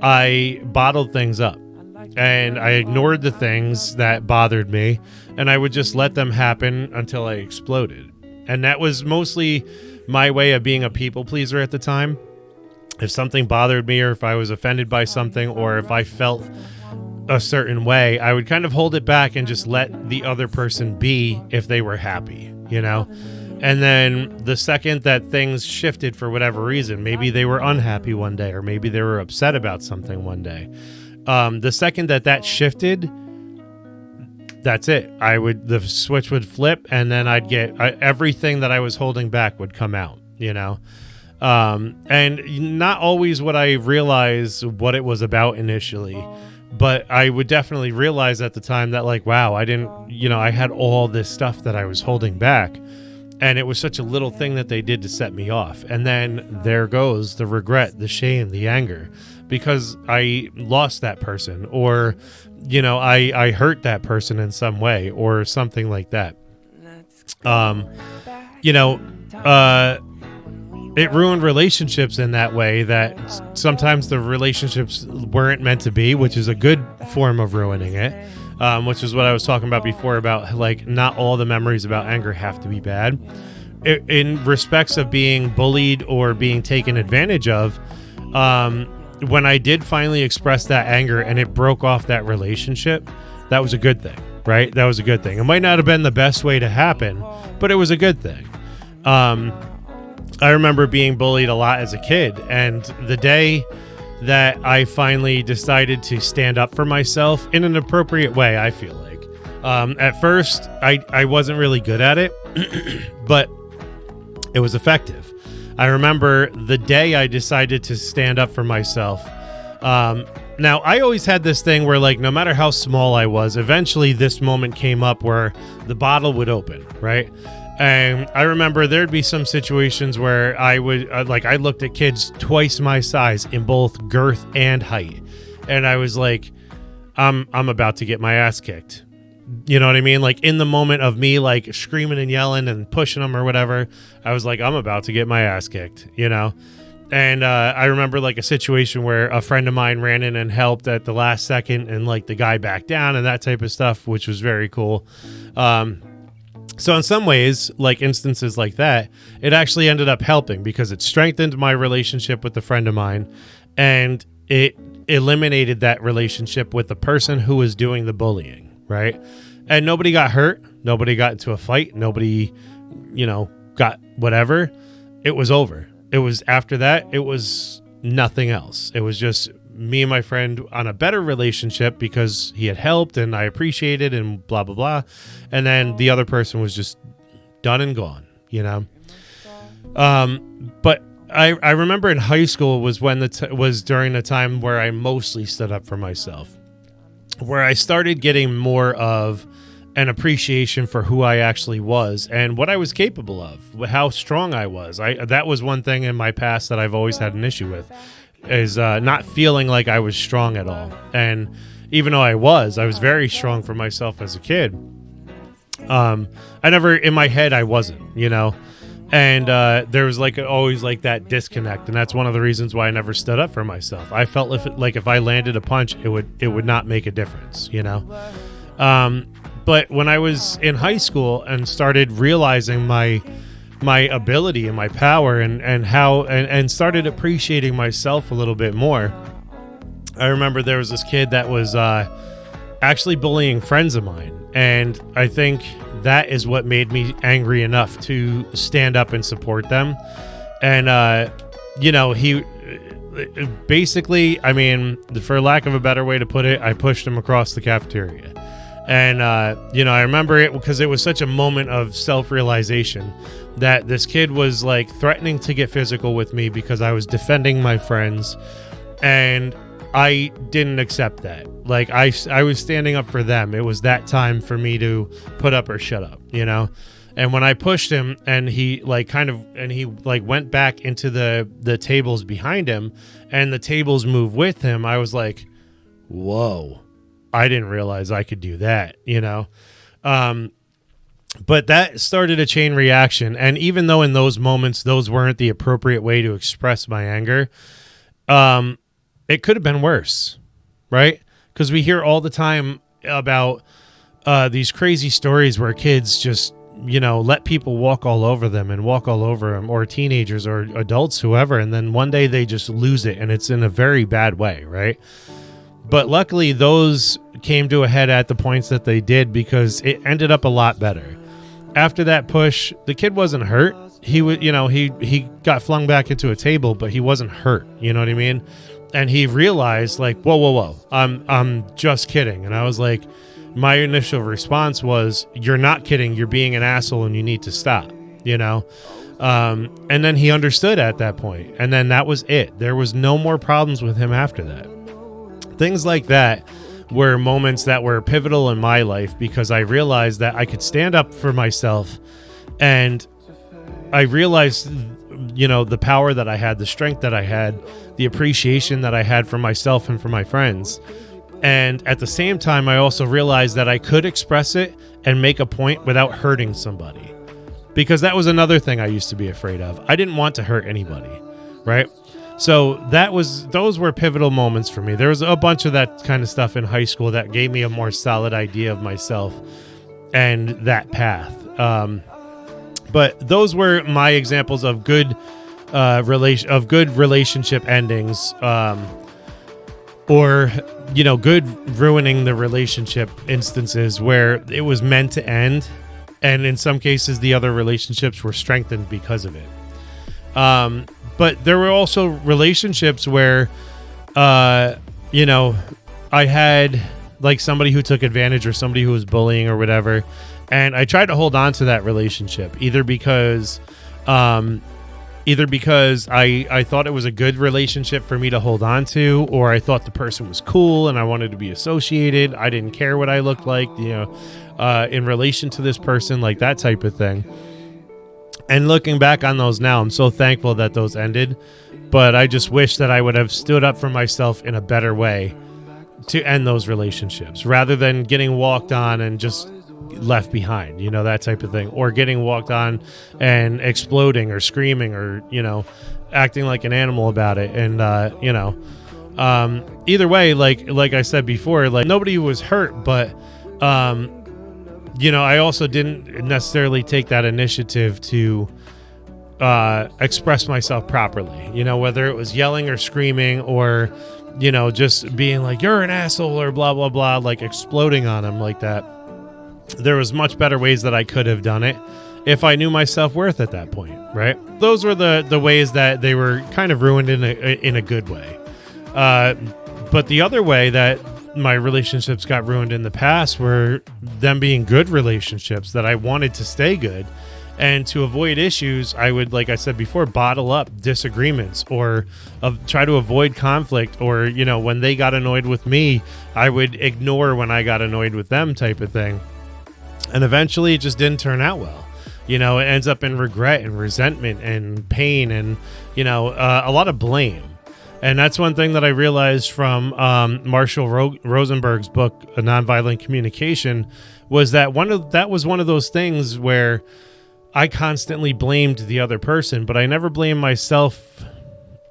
I bottled things up, and I ignored the things that bothered me, and I would just let them happen until I exploded. And that was mostly my way of being a people pleaser at the time. If something bothered me, or if I was offended by something, or if I felt a certain way, I would kind of hold it back and just let the other person be if they were happy, you know? And then the second that things shifted for whatever reason, maybe they were unhappy one day, or maybe they were upset about something one day. The second that shifted, that's it. The switch would flip, and then I'd get everything that I was holding back would come out, you know? And not always would I realize what it was about initially, but I would definitely realize at the time that, like, wow, I didn't, you know, I had all this stuff that I was holding back. And it was such a little thing that they did to set me off. And then there goes the regret, the shame, the anger, because I lost that person, or, you know, I hurt that person in some way, or something like that. You know, it ruined relationships in that way, that sometimes the relationships weren't meant to be, which is a good form of ruining it. Which is what I was talking about before, about like, not all the memories about anger have to be bad. In respects of being bullied or being taken advantage of, when I did finally express that anger and it broke off that relationship, that was a good thing, right? That was a good thing. It might not have been the best way to happen, but it was a good thing. I remember being bullied a lot as a kid, and the day that I finally decided to stand up for myself in an appropriate way, I feel like. At first, I wasn't really good at it, but it was effective. I remember the day I decided to stand up for myself. Now, I always had this thing where, like, no matter how small I was, eventually this moment came up where the bottle would open, right? And I remember there'd be some situations where I would, I looked at kids twice my size in both girth and height. And I was like, I'm about to get my ass kicked. You know what I mean? Like, in the moment of me, like, screaming and yelling and pushing them or whatever, I was like, I'm about to get my ass kicked, you know? And I remember, like, a situation where a friend of mine ran in and helped at the last second, and, like, the guy backed down and that type of stuff, which was very cool. So in some ways, like instances like that, it actually ended up helping because it strengthened my relationship with a friend of mine, and it eliminated that relationship with the person who was doing the bullying, right? And nobody got hurt. Nobody got into a fight. Nobody, got whatever. It was over. It was after that, it was nothing else. It was just me and my friend on a better relationship because he had helped and I appreciated and blah, blah, blah. And then the other person was just done and gone, But I remember in high school was when was during the time where I mostly stood up for myself, where I started getting more of an appreciation for who I actually was and what I was capable of, how strong I was. That was one thing in my past that I've always had an issue with, is not feeling like I was strong at all. And even though I was very strong for myself as a kid. I never, in my head, I wasn't, and there was always that disconnect. And that's one of the reasons why I never stood up for myself. I felt if I landed a punch, it would not make a difference, But when I was in high school and started realizing my ability and my power and how and started appreciating myself a little bit more, I remember there was this kid that was actually bullying friends of mine, and I think that is what made me angry enough to stand up and support them. And he basically, I mean, for lack of a better way to put it, I pushed him across the cafeteria. And, I remember it because it was such a moment of self-realization that this kid was threatening to get physical with me because I was defending my friends, and I didn't accept that. I was standing up for them. It was that time for me to put up or shut up, And when I pushed him and he went back into the tables behind him and the tables moved with him, I was like, whoa. I didn't realize I could do that, But that started a chain reaction. And even though in those moments, those weren't the appropriate way to express my anger, it could have been worse, right? Because we hear all the time about these crazy stories where kids just, let people walk all over them, or teenagers or adults, whoever. And then one day they just lose it, and it's in a very bad way, right? But luckily, those came to a head at the points that they did because it ended up a lot better. After that push, the kid wasn't hurt. He was, he got flung back into a table, but he wasn't hurt. You know what I mean? And he realized, whoa, I'm just kidding. And I was like, my initial response was, "You're not kidding. You're being an asshole, and you need to stop." And then he understood at that point, and then that was it. There was no more problems with him after that. Things like that were moments that were pivotal in my life because I realized that I could stand up for myself, and I realized, the power that I had, the strength that I had, the appreciation that I had for myself and for my friends. And at the same time, I also realized that I could express it and make a point without hurting somebody, because that was another thing I used to be afraid of. I didn't want to hurt anybody, right? So those were pivotal moments for me. There was a bunch of that kind of stuff in high school that gave me a more solid idea of myself and that path. But those were my examples of good relationship endings, or good ruining the relationship instances where it was meant to end, and in some cases the other relationships were strengthened because of it. But there were also relationships where uh, you know, I had like somebody who took advantage or somebody who was bullying or whatever. And I tried to hold on to that relationship either because I thought it was a good relationship for me to hold on to, or I thought the person was cool and I wanted to be associated. I didn't care what I looked like, in relation to this person, like that type of thing. And looking back on those now, I'm so thankful that those ended, but I just wish that I would have stood up for myself in a better way to end those relationships rather than getting walked on and just left behind, that type of thing, or getting walked on and exploding or screaming or, acting like an animal about it. And, either way, like I said before, like nobody was hurt, but, I also didn't necessarily take that initiative to express myself properly, whether it was yelling or screaming or, just being like, you're an asshole or blah, blah, blah, like exploding on him like that. There was much better ways that I could have done it if I knew my self-worth at that point, right? Those were the ways that they were kind of ruined in a good way. But the other way that my relationships got ruined in the past were them being good relationships that I wanted to stay good. And to avoid issues, I would, like I said before, bottle up disagreements or try to avoid conflict. Or, when they got annoyed with me, I would ignore when I got annoyed with them type of thing. And eventually it just didn't turn out well. It ends up in regret and resentment and pain and, a lot of blame. And that's one thing that I realized from Marshall Rosenberg's book, A Nonviolent Communication, was that that was one of those things where I constantly blamed the other person, but I never blamed myself.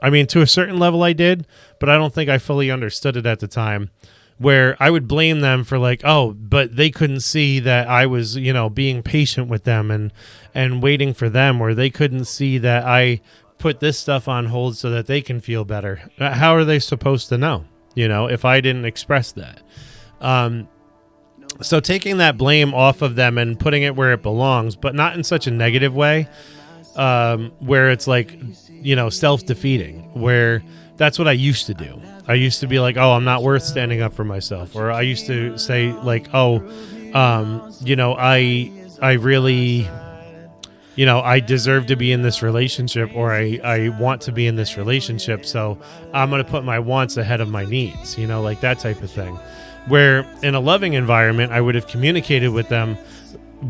I mean, to a certain level I did, but I don't think I fully understood it at the time, where I would blame them for like, oh, but they couldn't see that I was, being patient with them and waiting for them, or they couldn't see that I put this stuff on hold so that they can feel better. How are they supposed to know, if I didn't express that? So taking that blame off of them and putting it where it belongs, but not in such a negative way, where it's like, self-defeating, where that's what I used to do. I used to be like, oh, I'm not worth standing up for myself. Or I used to say like, oh, I really, I deserve to be in this relationship, or I want to be in this relationship. So I'm going to put my wants ahead of my needs, like that type of thing. Where in a loving environment, I would have communicated with them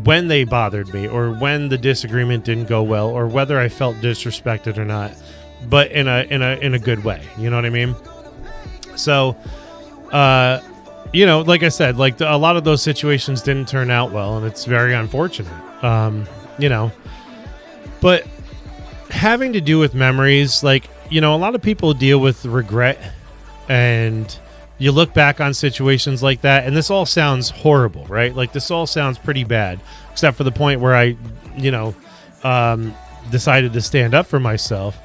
when they bothered me or when the disagreement didn't go well or whether I felt disrespected or not, but in a good way. You know what I mean? So, like I said, like a lot of those situations didn't turn out well, and it's very unfortunate, but having to do with memories, like, a lot of people deal with regret, and you look back on situations like that, and this all sounds horrible, right? Like this all sounds pretty bad, except for the point where I, decided to stand up for myself.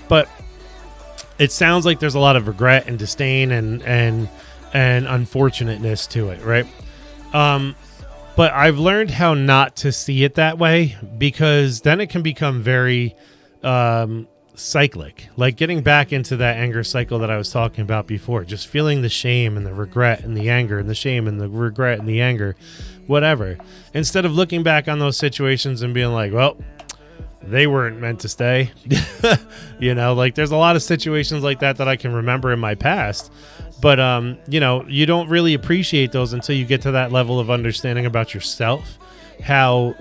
But it sounds like there's a lot of regret and disdain and unfortunateness to it, right? But I've learned how not to see it that way, because then it can become very cyclic, like getting back into that anger cycle that I was talking about before, just feeling the shame and the regret and the anger and the shame and the regret and the anger, whatever. Instead of looking back on those situations and being like, well, they weren't meant to stay. Like there's a lot of situations like that I can remember in my past, but you don't really appreciate those until you get to that level of understanding about yourself, how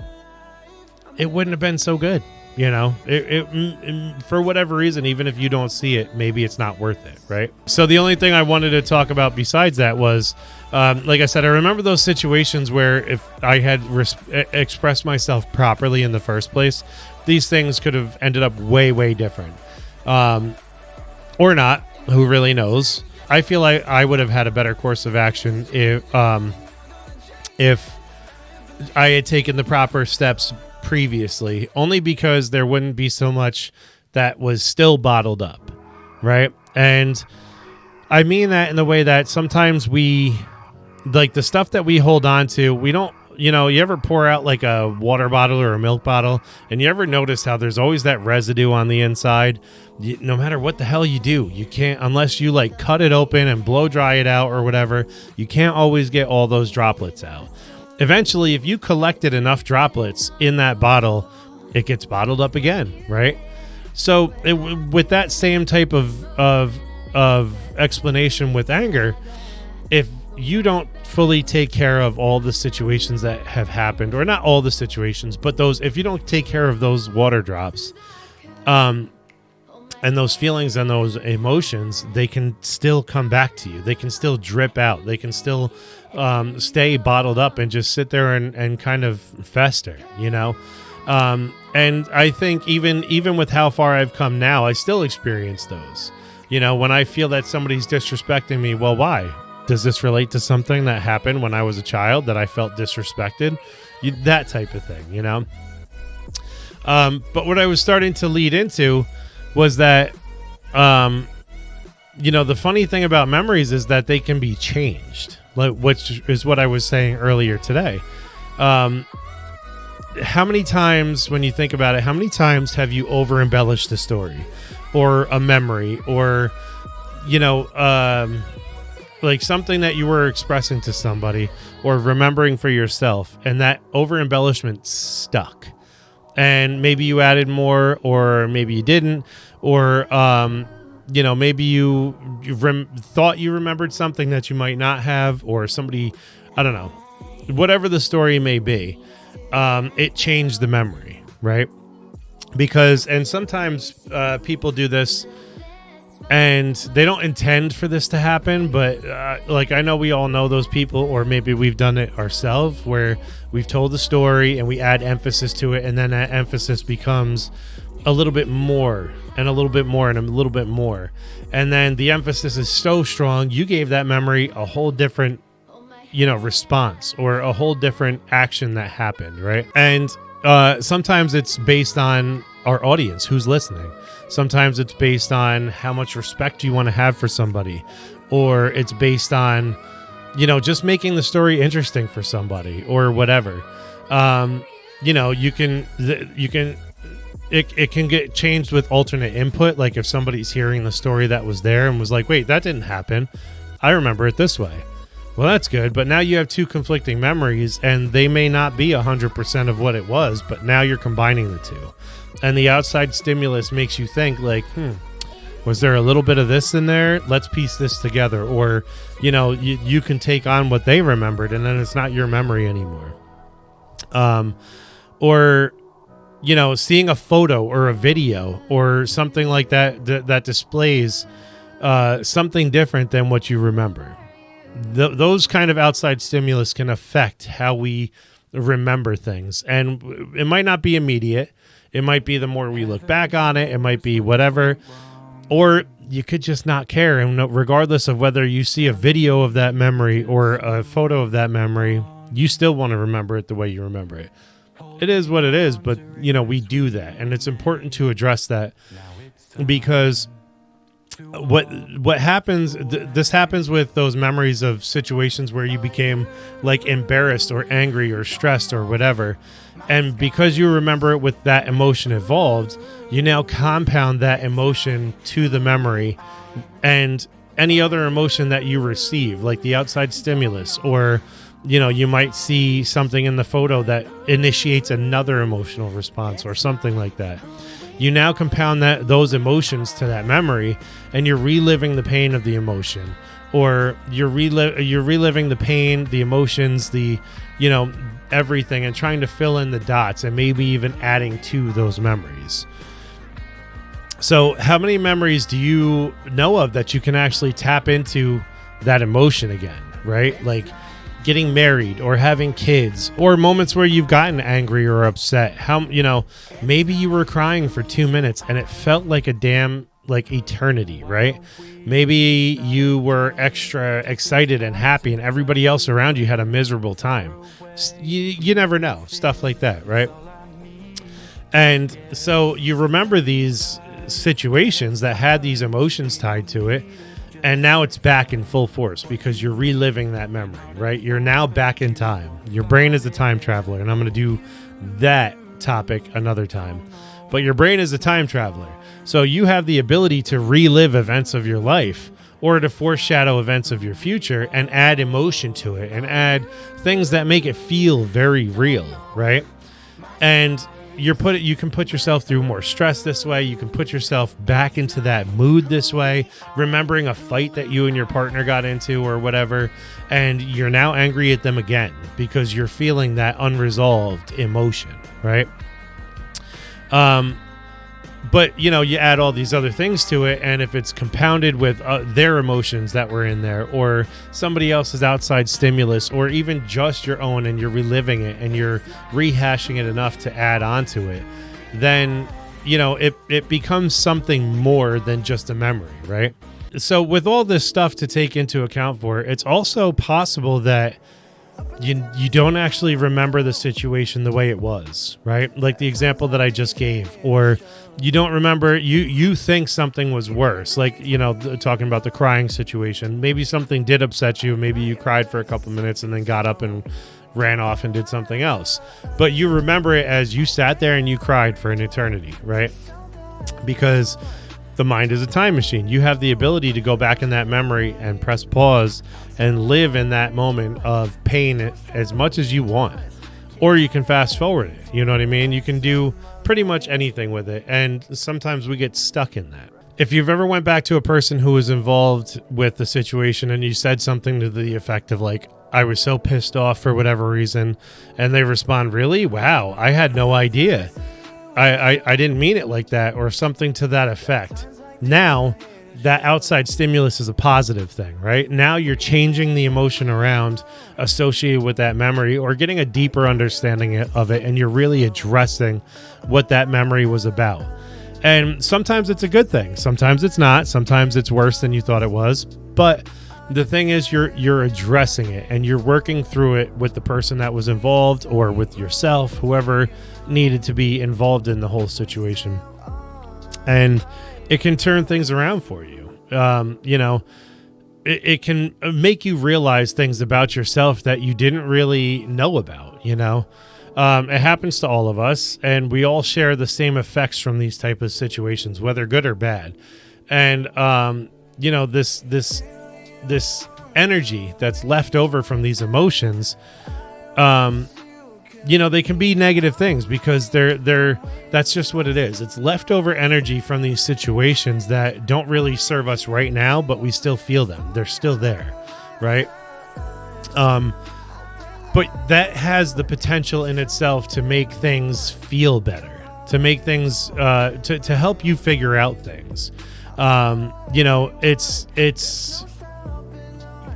it wouldn't have been so good. It for whatever reason, even if you don't see it, maybe it's not worth it, right? So the only thing I wanted to talk about besides that was, like I said, I remember those situations where if I had expressed myself properly in the first place, these things could have ended up way, way different. Or not, who really knows? I feel like I would have had a better course of action if I had taken the proper steps previously, only because there wouldn't be so much that was still bottled up, right? And I mean that in the way that sometimes we, like the stuff that we hold on to, we don't you ever pour out like a water bottle or a milk bottle, and you ever notice how there's always that residue on the inside? No matter what the hell you do, you can't, unless you like cut it open and blow dry it out or whatever, you can't always get all those droplets out. Eventually, if you collected enough droplets in that bottle, it gets bottled up again, right? So with that same type of explanation with anger, if you don't fully take care of all the situations that have happened, or not all the situations, but if you don't take care of those water drops, and those feelings and those emotions, they can still come back to you. They can still drip out. They can still stay bottled up and just sit there and kind of fester, and I think even with how far I've come now, I still experience those. When I feel that somebody's disrespecting me, well, why? Does this relate to something that happened when I was a child that I felt disrespected? That type of thing, But what I was starting to lead into was that, the funny thing about memories is that they can be changed, which is what I was saying earlier today. How many times, when you think about it, how many times have you over embellished a story or a memory or, like something that you were expressing to somebody or remembering for yourself, and that over embellishment stuck, and maybe you added more, or maybe you didn't, or maybe you thought you remembered something that you might not have, or somebody, I don't know, whatever the story may be, it changed the memory, right? And sometimes people do this and they don't intend for this to happen, but I know we all know those people, or maybe we've done it ourselves, where we've told the story and we add emphasis to it, and then that emphasis becomes a little bit more and a little bit more and a little bit more, and then the emphasis is so strong, you gave that memory a whole different response, or a whole different action that happened, right? And sometimes it's based on our audience who's listening. Sometimes it's based on how much respect you want to have for somebody, or it's based on, just making the story interesting for somebody, or whatever. It can get changed with alternate input. Like if somebody's hearing the story that was there and was like, wait, that didn't happen, I remember it this way. Well, that's good, but now you have two conflicting memories, and they may not be 100% of what it was, but now you're combining the two. And the outside stimulus makes you think like, was there a little bit of this in there? Let's piece this together. Or, you can take on what they remembered, and then it's not your memory anymore. Or, seeing a photo or a video or something like that that displays something different than what you remember. Those kind of outside stimulus can affect how we remember things. And it might not be immediate. It might be the more we look back on it. It might be whatever. Or you could just not care. And regardless of whether you see a video of that memory or a photo of that memory, you still want to remember it the way you remember it. It is what it is, but, we do that. And it's important to address that, because what happens, this happens with those memories of situations where you became like embarrassed or angry or stressed or whatever. And because you remember it with that emotion involved, you now compound that emotion to the memory and any other emotion that you receive, like the outside stimulus, or, you might see something in the photo that initiates another emotional response or something like that. You now compound those emotions to that memory, and you're reliving the pain of the emotion, or you're reliving the pain, the emotions, everything, and trying to fill in the dots, and maybe even adding to those memories. So how many memories do you know of that you can actually tap into that emotion again, right? Like getting married or having kids, or moments where you've gotten angry or upset. Maybe you were crying for 2 minutes and it felt like a damn eternity, right? Maybe you were extra excited and happy and everybody else around you had a miserable time. You never know, stuff like that, right? And so you remember these situations that had these emotions tied to it, And now it's back in full force because you're reliving that memory, right? You're now back in time. Your brain is a time traveler, and I'm going to do that topic another time. But your brain is a time traveler. So you have the ability to relive events of your life or to foreshadow events of your future and add emotion to it and add things that make it feel very real, right? And you can put yourself through more stress this way. You can put yourself back into that mood this way, remembering a fight that you and your partner got into or whatever, and you're now angry at them again because you're feeling that unresolved emotion, right? But, you add all these other things to it, and if it's compounded with their emotions that were in there or somebody else's outside stimulus or even just your own, and you're reliving it and you're rehashing it enough to add on to it, then, it becomes something more than just a memory, right? So with all this stuff to take into account for, it's also possible that you don't actually remember the situation the way it was, right? Like the example that I just gave, or you don't remember, you think something was worse, like, talking about the crying situation. Maybe something did upset you. Maybe you cried for a couple minutes and then got up and ran off and did something else. But you remember it as you sat there and you cried for an eternity, right? Because the mind is a time machine. You have the ability to go back in that memory and press pause and live in that moment of pain as much as you want. Or you can fast forward it. You know what I mean? You can do pretty much anything with it. And sometimes we get stuck in that. If you've ever went back to a person who was involved with the situation and you said something to the effect of like, I was so pissed off for whatever reason, and they respond, really? Wow, I had no idea. I didn't mean it like that, or something to that effect. Now, that outside stimulus is a positive thing, right? Now you're changing the emotion around associated with that memory or getting a deeper understanding of it, and you're really addressing what that memory was about. And sometimes it's a good thing. Sometimes it's not. Sometimes it's worse than you thought it was. But the thing is, you're addressing it, and you're working through it with the person that was involved or with yourself, whoever needed to be involved in the whole situation. And it can turn things around for you. It can make you realize things about yourself that you didn't really know about, It happens to all of us, and we all share the same effects from these type of situations, whether good or bad. And, this energy that's left over from these emotions, they can be negative things because that's just what it is. It's leftover energy from these situations that don't really serve us right now, but we still feel them. They're still there, right? But that has the potential in itself to make things feel better, to make things, to help you figure out things. It's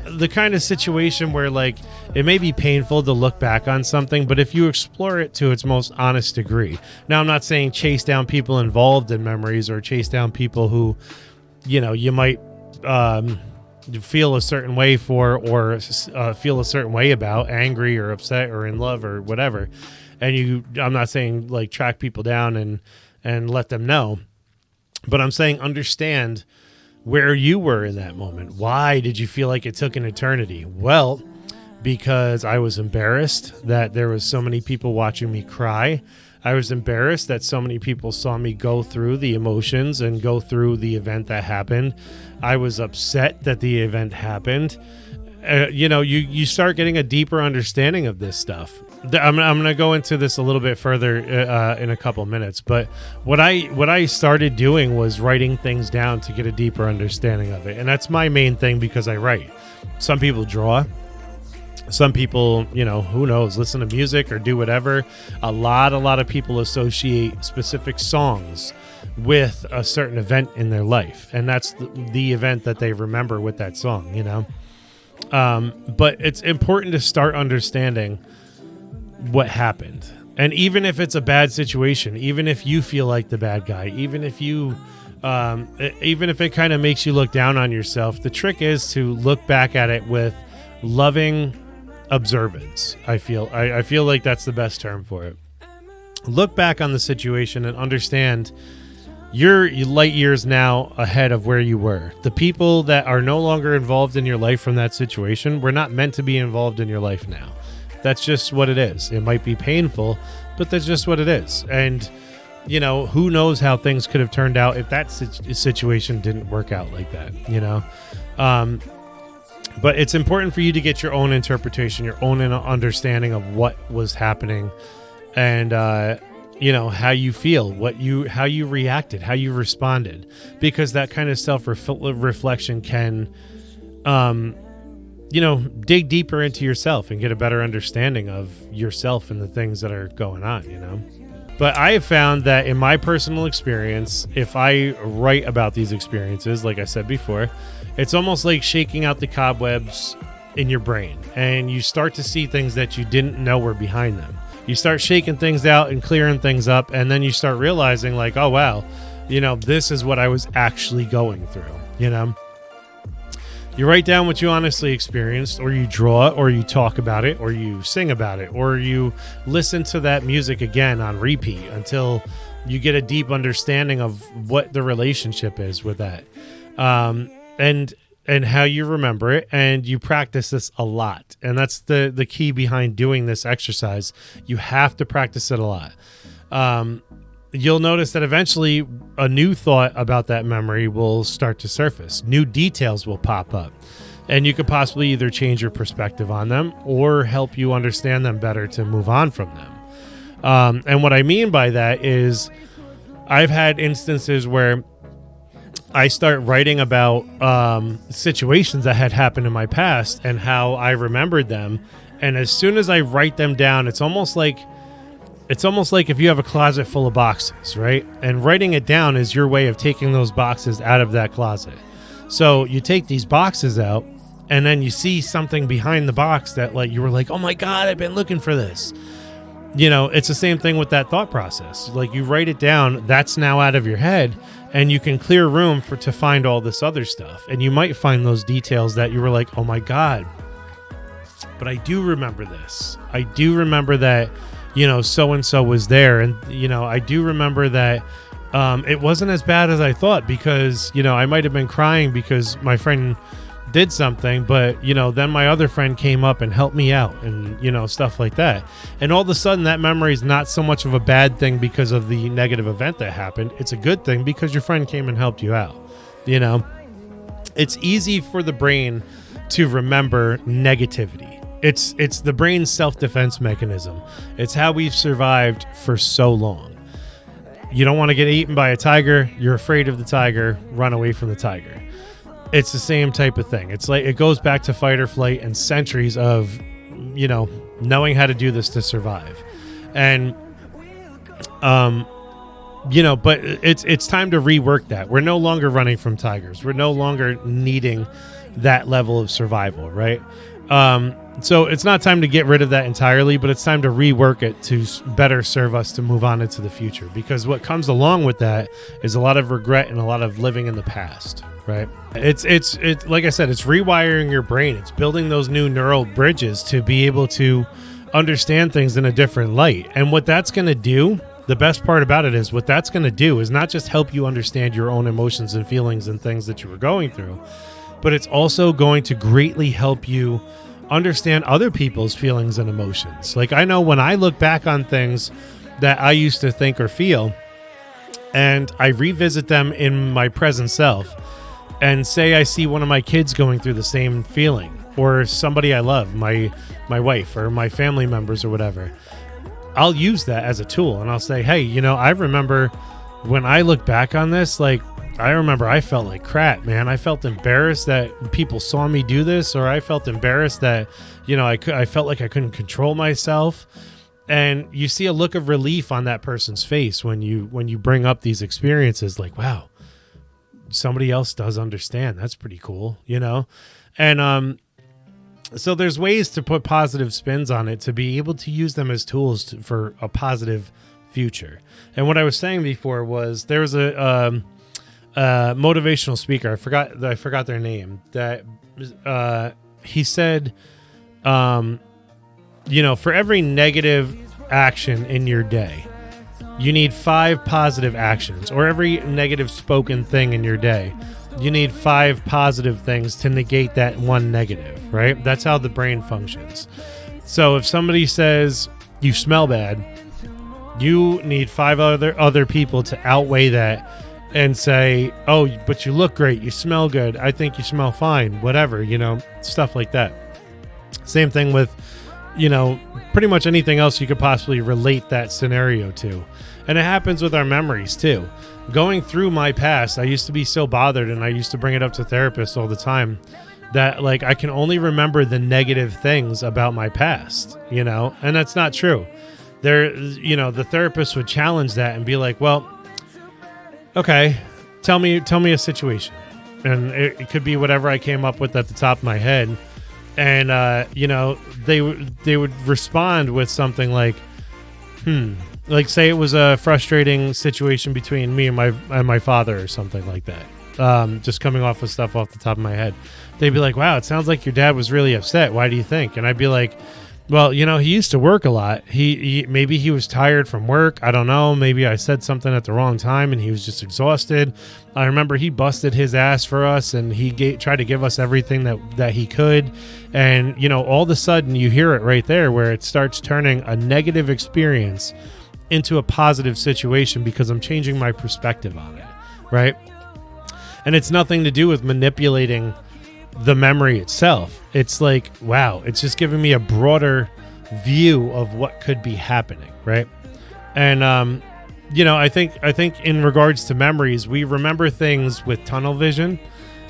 the kind of situation where, like, it may be painful to look back on something, but if you explore it to its most honest degree. Now, I'm not saying chase down people involved in memories or chase down people who, you might feel a certain way for, or feel a certain way about, angry or upset or in love or whatever. And I'm not saying like track people down and let them know, but I'm saying understand where you were in that moment. Why did you feel like it took an eternity? Well, because I was embarrassed that there was so many people watching me cry. I was embarrassed that so many people saw me go through the emotions and go through the event that happened. I was upset that the event happened. You start getting a deeper understanding of this stuff. I'm going to go into this a little bit further in a couple minutes, but what I started doing was writing things down to get a deeper understanding of it. And that's my main thing because I write. Some people draw. Some people, who knows, listen to music or do whatever. A lot of people associate specific songs with a certain event in their life. And that's the event that they remember with that song, But it's important to start understanding what happened. And even if it's a bad situation, even if you feel like the bad guy, even if it kind of makes you look down on yourself, the trick is to look back at it with loving observance. I feel like that's the best term for it. Look back on the situation and understand you're light years now ahead of where you were. The people that are no longer involved in your life from that situation were not meant to be involved in your life now. That's just what it is. It might be painful, but that's just what it is. And, you know, who knows how things could have turned out if that situation didn't work out like that, you know? But it's important for you to get your own interpretation, your own understanding of what was happening, and, you know, how you feel, how you reacted, how you responded, because that kind of self-reflection can, you know, dig deeper into yourself and get a better understanding of yourself and the things that are going on, you know. But I have found that in my personal experience, if I write about these experiences, like I said before, it's almost like shaking out the cobwebs in your brain, and you start to see things that you didn't know were behind them. You start shaking things out and clearing things up, and then you start realizing, like, oh, wow, you know, this is what I was actually going through, you know? You write down what you honestly experienced, or you draw it, or you talk about it, or you sing about it, or you listen to that music again on repeat until you get a deep understanding of what the relationship is with that. And how you remember it, and you practice this a lot. And that's the key behind doing this exercise. You have to practice it a lot. You'll notice that eventually a new thought about that memory will start to surface. New details will pop up, and you could possibly either change your perspective on them or help you understand them better to move on from them. And what I mean by that is I've had instances where I start writing about situations that had happened in my past and how I remembered them. And as soon as I write them down, it's almost like if you have a closet full of boxes, right? And writing it down is your way of taking those boxes out of that closet. So you take these boxes out, and then you see something behind the box that, like, you were like, oh my God, I've been looking for this. You know, it's the same thing with that thought process. Like, you write it down, that's now out of your head, and you can clear room to find all this other stuff. And you might find those details that you were like, oh my God, but I do remember this. I do remember that, you know, so-and-so was there. And, you know, I do remember that it wasn't as bad as I thought, because, you know, I might have been crying because my friend did something, but, you know, then my other friend came up and helped me out, and, you know, stuff like that. And all of a sudden that memory is not so much of a bad thing because of the negative event that happened. It's a good thing because your friend came and helped you out. You know, it's easy for the brain to remember negativity. It's the brain's self-defense mechanism. It's how we've survived for so long. You don't want to get eaten by a tiger. You're afraid of the tiger. Run away from the tiger. It's the same type of thing. It's like, it goes back to fight or flight and centuries of, you know, knowing how to do this to survive. And, you know, but it's time to rework that. We're no longer running from tigers. We're no longer needing that level of survival, right? So it's not time to get rid of that entirely, but it's time to rework it to better serve us to move on into the future. Because what comes along with that is a lot of regret and a lot of living in the past, right? It's like I said, it's rewiring your brain. It's building those new neural bridges to be able to understand things in a different light. And what that's going to do, the best part about it is what that's going to do is not just help you understand your own emotions and feelings and things that you were going through, but it's also going to greatly help you understand other people's feelings and emotions. Like, I know when I look back on things that I used to think or feel, and I revisit them in my present self, and say I see one of my kids going through the same feeling, or somebody I love, my wife or my family members or whatever, I'll use that as a tool, and I'll say, hey, you know, I remember when I look back on this, like, I remember I felt like crap, man. I felt embarrassed that people saw me do this, or I felt embarrassed that, you know, I felt like I couldn't control myself. And you see a look of relief on that person's face when you bring up these experiences, like, wow, somebody else does understand. That's pretty cool, you know? And so there's ways to put positive spins on it to be able to use them as tools for a positive future. And what I was saying before was there was a motivational speaker, I forgot their name, that he said, you know, for every negative action in your day, you need 5 positive actions, or every negative spoken thing in your day, you need 5 positive things to negate that one negative, right? That's how the brain functions. So if somebody says you smell bad, you need 5 other people to outweigh that and say, oh, but you look great, you smell good, I think you smell fine, whatever, stuff like that. Same thing with, pretty much anything else you could possibly relate that scenario to. And it happens with our memories too. Going through my past, I used to be so bothered, and I used to bring it up to therapists all the time, that like I can only remember the negative things about my past, and that's not true. The therapist would challenge that and be like, well, okay, tell me a situation. And it could be whatever I came up with at the top of my head. And, they would respond with something like, like say it was a frustrating situation between me and my father or something like that. Just coming off with stuff off the top of my head. They'd be like, wow, it sounds like your dad was really upset. Why do you think? And I'd be like, well, he used to work a lot. Maybe he was tired from work. I don't know. Maybe I said something at the wrong time and he was just exhausted. I remember he busted his ass for us, and he tried to give us everything that he could. And, all of a sudden you hear it right there where it starts turning a negative experience into a positive situation because I'm changing my perspective on it, right? And it's nothing to do with manipulating the memory itself. It's like, wow, it's just giving me a broader view of what could be happening, right? And I think in regards to memories, we remember things with tunnel vision,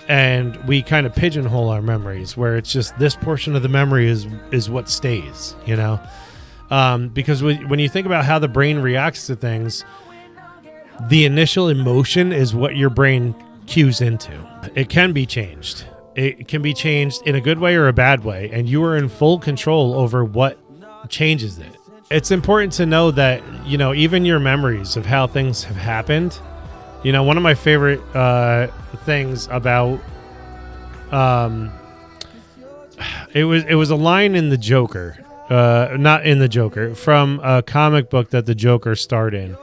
and we kind of pigeonhole our memories where it's just this portion of the memory is what stays, because when you think about how the brain reacts to things, the initial emotion is what your brain cues into. It can be changed. It can be changed in a good way or a bad way, and you are in full control over what changes it. It's important to know that, even your memories of how things have happened, one of my favorite things about it was a line in the Joker, not in the Joker, from a comic book that the Joker starred in.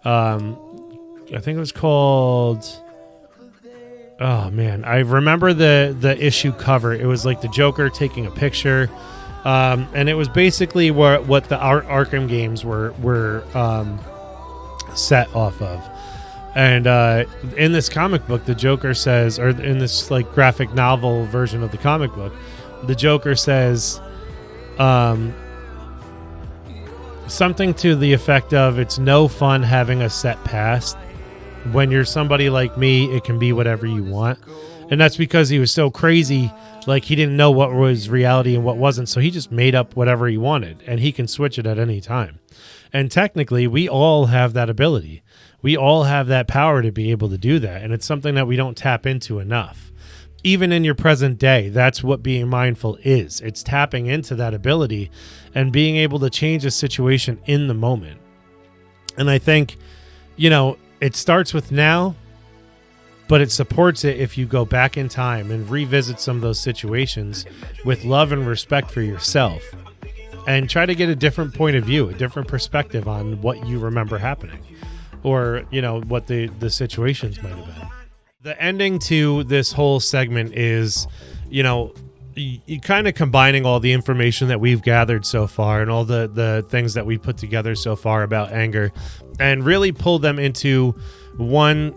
I think it was called... Oh man, I remember the issue cover. It was like the Joker taking a picture, and it was basically what the Arkham games were set off of. And in this comic book, the Joker says, or in this like graphic novel version of the comic book, the Joker says something to the effect of, "It's no fun having a set past. When you're somebody like me, it can be whatever you want." And that's because he was so crazy, like he didn't know what was reality and what wasn't, so he just made up whatever he wanted, and he can switch it at any time. And technically, we all have that ability. We all have that power to be able to do that, and it's something that we don't tap into enough. Even in your present day, that's what being mindful is. It's tapping into that ability and being able to change a situation in the moment. And I think, it starts with now, but it supports it if you go back in time and revisit some of those situations with love and respect for yourself, and try to get a different point of view, a different perspective on what you remember happening, or, what the situations might have been. The ending to this whole segment is, you kind of combining all the information that we've gathered so far and all the things that we put together so far about anger, and really pull them into one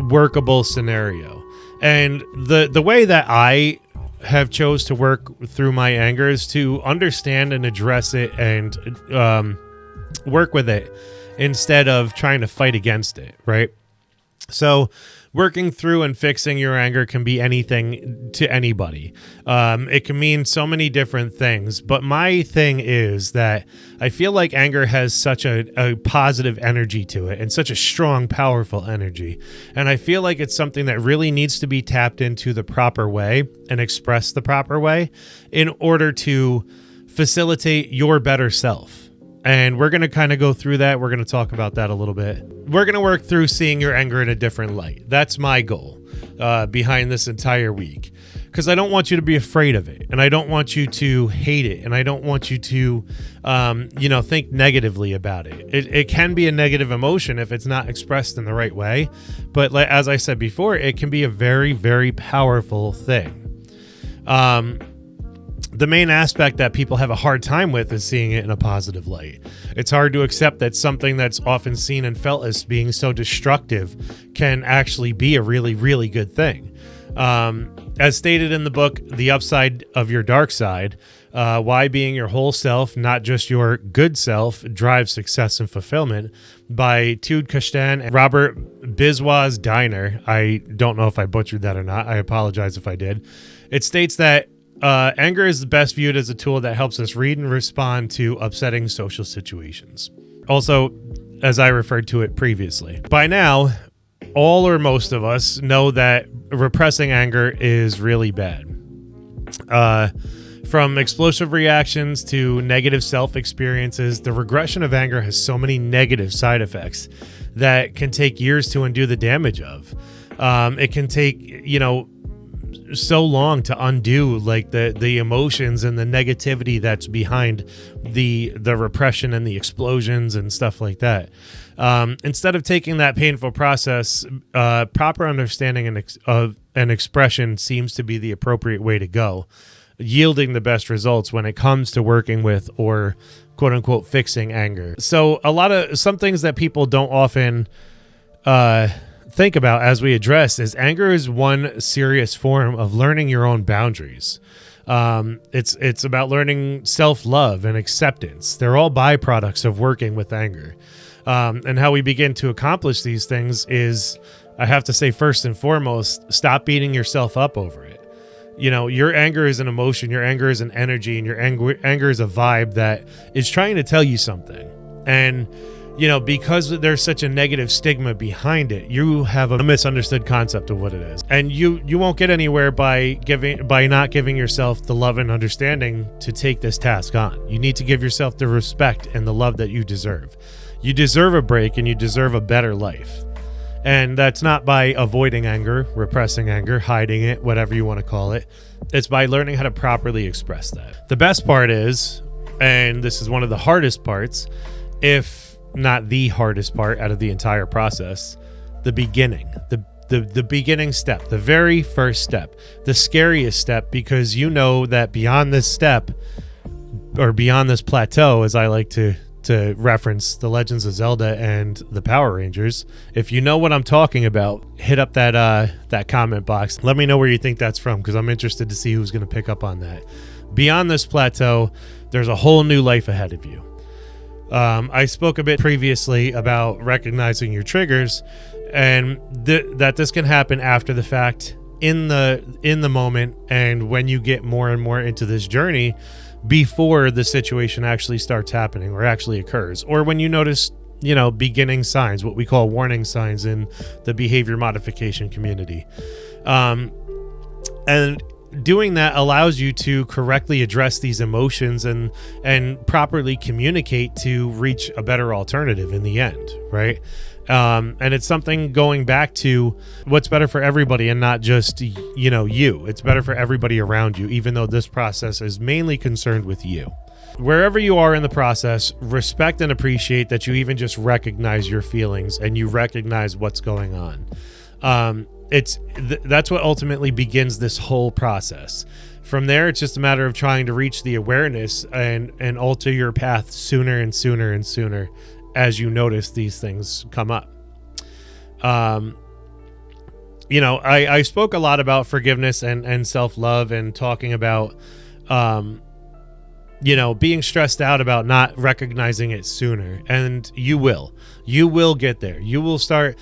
workable scenario. And the way that I have chose to work through my anger is to understand and address it and work with it instead of trying to fight against it, right? So working through and fixing your anger can be anything to anybody. It can mean so many different things, but my thing is that I feel like anger has such a positive energy to it, and such a strong, powerful energy. And I feel like it's something that really needs to be tapped into the proper way and expressed the proper way in order to facilitate your better self. And we're going to kind of go through that. We're going to talk about that a little bit. We're going to work through seeing your anger in a different light. That's my goal behind this entire week. because I don't want you to be afraid of it, and I don't want you to hate it, and I don't want you to, think negatively about it. It can be a negative emotion if it's not expressed in the right way, but as I said before, it can be a very, very powerful thing. The main aspect that people have a hard time with is seeing it in a positive light. It's hard to accept that something that's often seen and felt as being so destructive can actually be a really, really good thing. As stated in the book, The Upside of Your Dark Side, Why Being Your Whole Self, Not Just Your Good Self, Drives Success and Fulfillment, by Tude Kashtan and Robert Biswas Diner. I don't know if I butchered that or not. I apologize if I did. It states that anger is best viewed as a tool that helps us read and respond to upsetting social situations. Also, as I referred to it previously. By now, all or most of us know that repressing anger is really bad. From explosive reactions to negative self-experiences, the regression of anger has so many negative side effects that can take years to undo the damage of. It can take, so long to undo like the emotions and the negativity that's behind the repression and the explosions and stuff like that. Instead of taking that painful process, proper understanding of an expression seems to be the appropriate way to go, yielding the best results when it comes to working with or quote unquote fixing anger. So some things that people don't often think about as we address is anger is one serious form of learning your own boundaries. It's about learning self-love and acceptance. They're all byproducts of working with anger. And how we begin to accomplish these things is, I have to say, first and foremost, stop beating yourself up over it. Your anger is an emotion, your anger is an energy, and your anger is a vibe that is trying to tell you something. And because there's such a negative stigma behind it, you have a misunderstood concept of what it is. And you won't get anywhere by not giving yourself the love and understanding to take this task on. You need to give yourself the respect and the love that you deserve. You deserve a break and you deserve a better life. And that's not by avoiding anger, repressing anger, hiding it, whatever you want to call it. It's by learning how to properly express that. The best part is, and this is one of the hardest parts, if not the hardest part out of the entire process, the beginning, the beginning step, the very first step, the scariest step, because you know that beyond this step, or beyond this plateau, as I like to reference The Legends of Zelda and the Power Rangers, if you know what I'm talking about, hit up that comment box. Let me know where you think that's from, because I'm interested to see who's going to pick up on that. Beyond this plateau, there's a whole new life ahead of you. I spoke a bit previously about recognizing your triggers, and that this can happen after the fact, in the moment, and when you get more and more into this journey, before the situation actually starts happening or actually occurs, or when you notice beginning signs, what we call warning signs in the behavior modification community. And doing that allows you to correctly address these emotions and properly communicate to reach a better alternative in the end, right? And it's something going back to what's better for everybody and not just, you. It's better for everybody around you, even though this process is mainly concerned with you. Wherever you are in the process, respect and appreciate that you even just recognize your feelings and you recognize what's going on. That's what ultimately begins this whole process. From there, it's just a matter of trying to reach the awareness and alter your path sooner and sooner and sooner as you notice these things come up. I spoke a lot about forgiveness and self-love, and talking about, being stressed out about not recognizing it sooner. And you will get there. You will start,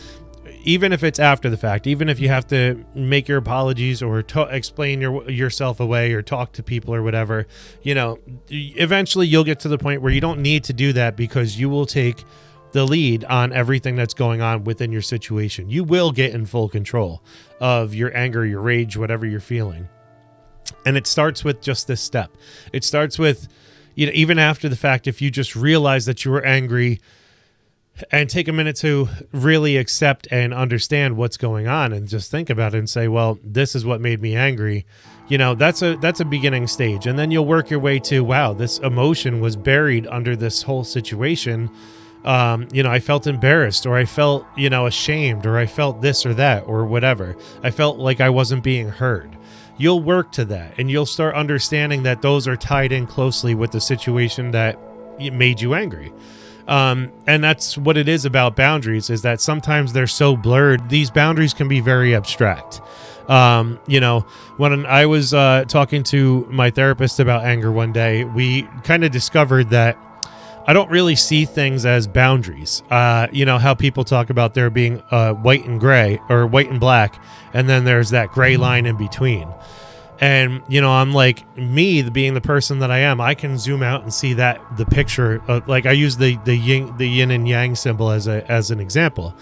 even if it's after the fact, even if you have to make your apologies or explain yourself away or talk to people or whatever, eventually you'll get to the point where you don't need to do that, because you will take the lead on everything that's going on within your situation. You will get in full control of your anger, your rage, whatever you're feeling. And it starts with just this step. It starts with, even after the fact, if you just realize that you were angry and take a minute to really accept and understand what's going on, and just think about it and say, well, this is what made me angry. That's a beginning stage. And then you'll work your way to, wow, this emotion was buried under this whole situation. I felt embarrassed, or I felt, ashamed, or I felt this or that, or whatever. I felt like I wasn't being heard. You'll work to that, and you'll start understanding that those are tied in closely with the situation that made you angry. And that's what it is about boundaries, is that sometimes they're so blurred. These boundaries can be very abstract. When I was talking to my therapist about anger one day, we kind of discovered that I don't really see things as boundaries. How people talk about there being white and gray, or white and black, and then there's that gray line in between. And, I'm like, me being the person that I am, I can zoom out and see the picture. Like I use the yin and yang symbol as an example.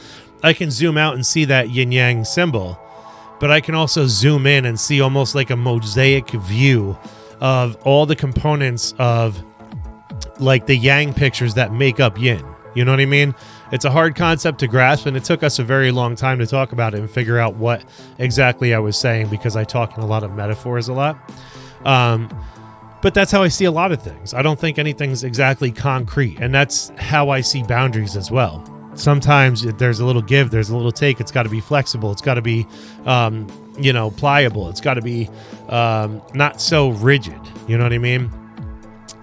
I can zoom out and see that yin yang symbol, but I can also zoom in and see almost like a mosaic view of all the components of like the yang pictures that make up yin. You know what I mean? It's a hard concept to grasp, and it took us a very long time to talk about it and figure out what exactly I was saying, because I talk in a lot of metaphors a lot. But that's how I see a lot of things. I don't think anything's exactly concrete, and that's how I see boundaries as well. Sometimes there's a little give, there's a little take. It's got to be flexible. It's got to be, pliable. It's got to be not so rigid. You know what I mean?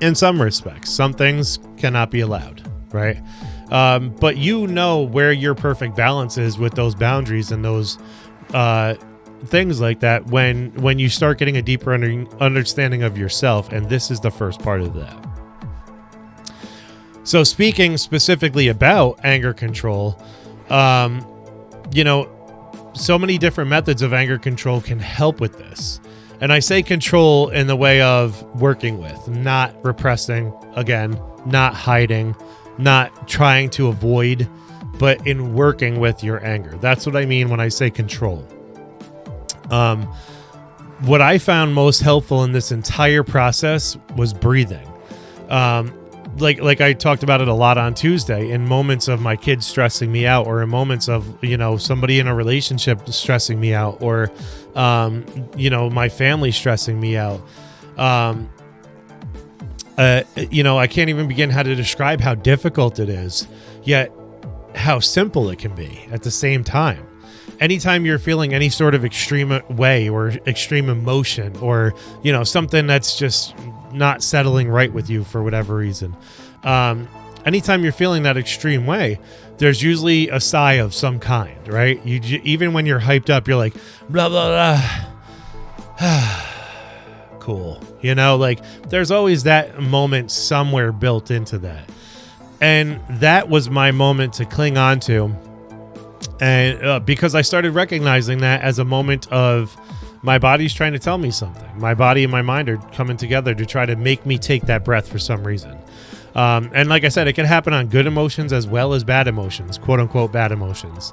In some respects, some things cannot be allowed, right? But where your perfect balance is with those boundaries and those things like that when you start getting a deeper understanding of yourself, and this is the first part of that. So speaking specifically about anger control, so many different methods of anger control can help with this. And I say control in the way of working with, not repressing, again, not hiding, not trying to avoid, but in working with your anger. That's what I mean when I say control. What I found most helpful in this entire process was breathing. Like I talked about it a lot on Tuesday, in moments of my kids stressing me out, or in moments of, somebody in a relationship stressing me out, or, my family stressing me out. I can't even begin how to describe how difficult it is, yet how simple it can be at the same time. Anytime you're feeling any sort of extreme way or extreme emotion, or, something that's just not settling right with you for whatever reason. Anytime you're feeling that extreme way, there's usually a sigh of some kind, right? Even when you're hyped up, you're like, blah, blah, blah. Cool. There's always that moment somewhere built into that. And that was my moment to cling on to. And because I started recognizing that as a moment of my body's trying to tell me something. My body and my mind are coming together to try to make me take that breath for some reason. And like I said, it can happen on good emotions as well as bad emotions, quote unquote, bad emotions.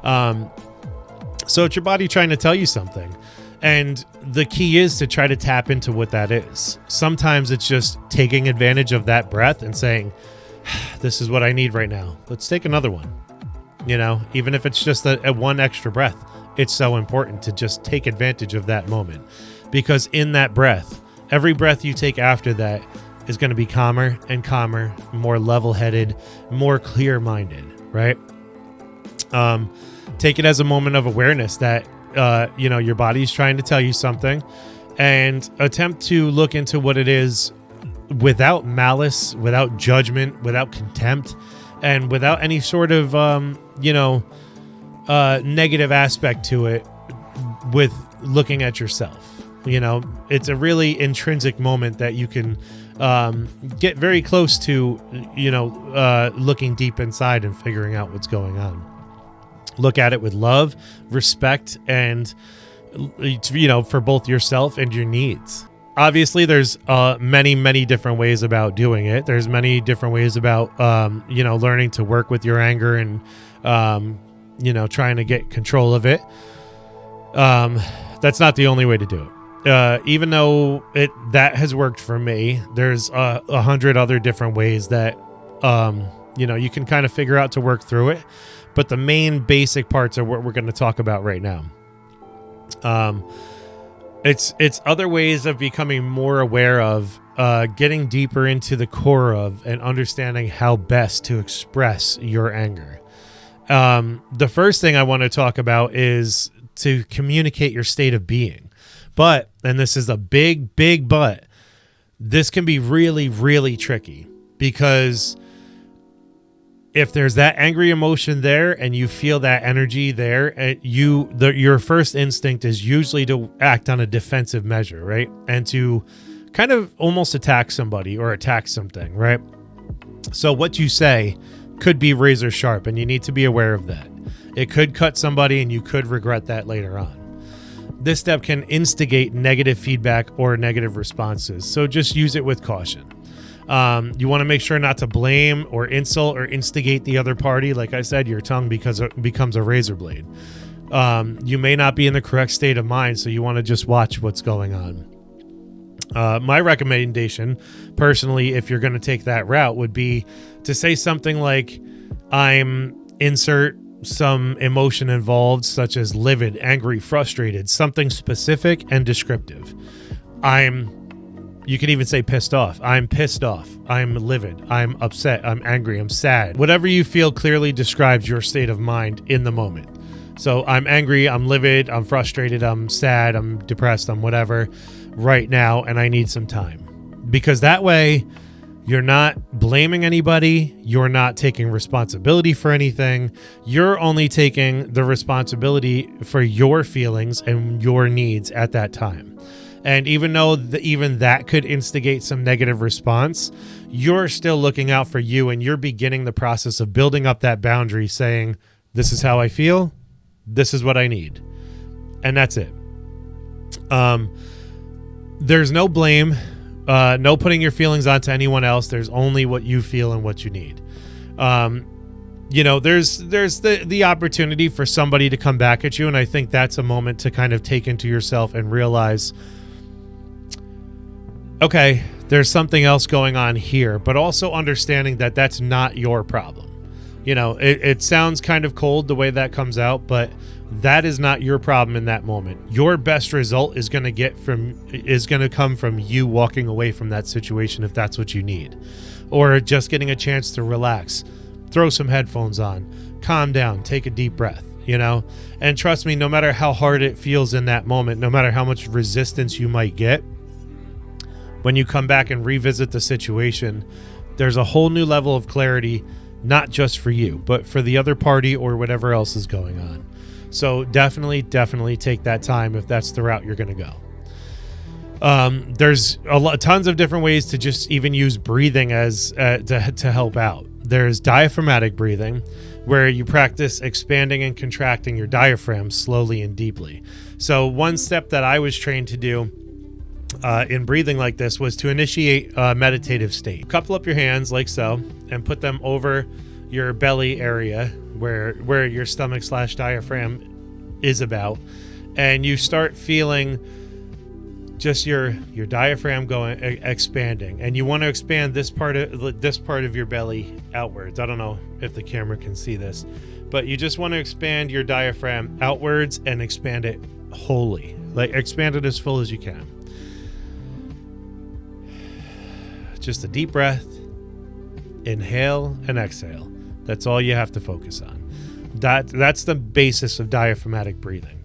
So it's your body trying to tell you something. And the key is to try to tap into what that is. Sometimes it's just taking advantage of that breath and saying, this is what I need right now. Let's take another one. Even if it's just a one extra breath, it's so important to just take advantage of that moment, because in that breath, every breath you take after that is going to be calmer and calmer, more level-headed, more clear-minded, right? Take it as a moment of awareness that, your body's trying to tell you something, and attempt to look into what it is without malice, without judgment, without contempt, and without any sort of, negative aspect to it, with looking at yourself. It's a really intrinsic moment that you can get very close to, looking deep inside and figuring out what's going on. Look at it with love, respect, and, for both yourself and your needs. Obviously, there's many, many different ways about doing it. There's many different ways about, learning to work with your anger and, trying to get control of it. That's not the only way to do it. Even though that has worked for me, there's 100 other different ways that, You can kind of figure out to work through it, but the main basic parts are what we're going to talk about right now. It's other ways of becoming more aware of, getting deeper into the core of, and understanding how best to express your anger. The first thing I want to talk about is to communicate your state of being. But, and this is a big, big but, this can be really, really tricky, because if there's that angry emotion there and you feel that energy there, your first instinct is usually to act on a defensive measure, right? And to kind of almost attack somebody or attack something, right? So what you say could be razor sharp, and you need to be aware of that. It could cut somebody, and you could regret that later on. This step can instigate negative feedback or negative responses, so just use it with caution. You want to make sure not to blame or insult or instigate the other party. Like I said, your tongue becomes a razor blade. You may not be in the correct state of mind, so you want to just watch what's going on. My recommendation, personally, if you're going to take that route, would be to say something like, I'm insert some emotion involved, such as livid, angry, frustrated, something specific and descriptive. You can even say pissed off. I'm pissed off. I'm livid. I'm upset. I'm angry. I'm sad. Whatever you feel clearly describes your state of mind in the moment. So I'm angry. I'm livid. I'm frustrated. I'm sad. I'm depressed. I'm whatever right now, and I need some time. Because that way, you're not blaming anybody. You're not taking responsibility for anything. You're only taking the responsibility for your feelings and your needs at that time. And even though even that could instigate some negative response, you're still looking out for you, and you're beginning the process of building up that boundary, saying, this is how I feel. This is what I need. And that's it. There's no blame, no putting your feelings onto anyone else. There's only what you feel and what you need. There's the opportunity for somebody to come back at you. And I think that's a moment to kind of take into yourself and realize, okay, there's something else going on here, but also understanding that that's not your problem. It sounds kind of cold the way that comes out, but that is not your problem in that moment. Your best result is going to come from you walking away from that situation, if that's what you need, or just getting a chance to relax, throw some headphones on, calm down, take a deep breath, and trust me, no matter how hard it feels in that moment, no matter how much resistance you might get, when you come back and revisit the situation, there's a whole new level of clarity, not just for you, but for the other party or whatever else is going on. So definitely take that time if that's the route you're going to go. There's tons of different ways to just even use breathing as to help out. There's diaphragmatic breathing, where you practice expanding and contracting your diaphragm slowly and deeply. So one step that I was trained to do in breathing like this was to initiate a meditative state. Couple up your hands like so and put them over your belly area where your stomach / diaphragm is about, and you start feeling just your diaphragm going expanding, and you want to expand this part of your belly outwards. I don't know if the camera can see this, but you just want to expand your diaphragm outwards and expand it wholly, like expand it as full as you can. Just a deep breath, inhale and exhale. That's all you have to focus on. That's the basis of diaphragmatic breathing.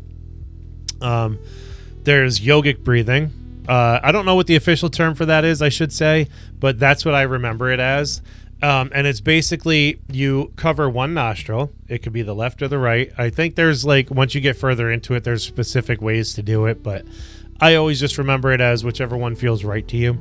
There's yogic breathing. I don't know what the official term for that is, I should say, but that's what I remember it as. And it's basically you cover one nostril. It could be the left or the right. I think there's once you get further into it, there's specific ways to do it, but I always just remember it as whichever one feels right to you.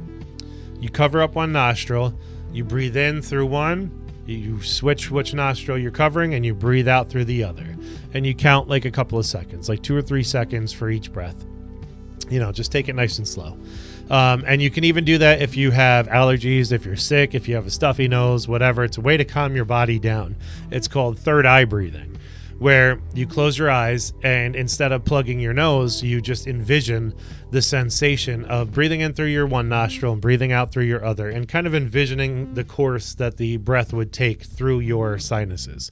You cover up one nostril, you breathe in through one, you switch which nostril you're covering, and you breathe out through the other. And you count a couple of seconds, 2 or 3 seconds for each breath. Just take it nice and slow. And you can even do that if you have allergies, if you're sick, if you have a stuffy nose, whatever. It's a way to calm your body down. It's called third eye breathing, where you close your eyes and instead of plugging your nose, you just envision the sensation of breathing in through your one nostril and breathing out through your other, and kind of envisioning the course that the breath would take through your sinuses.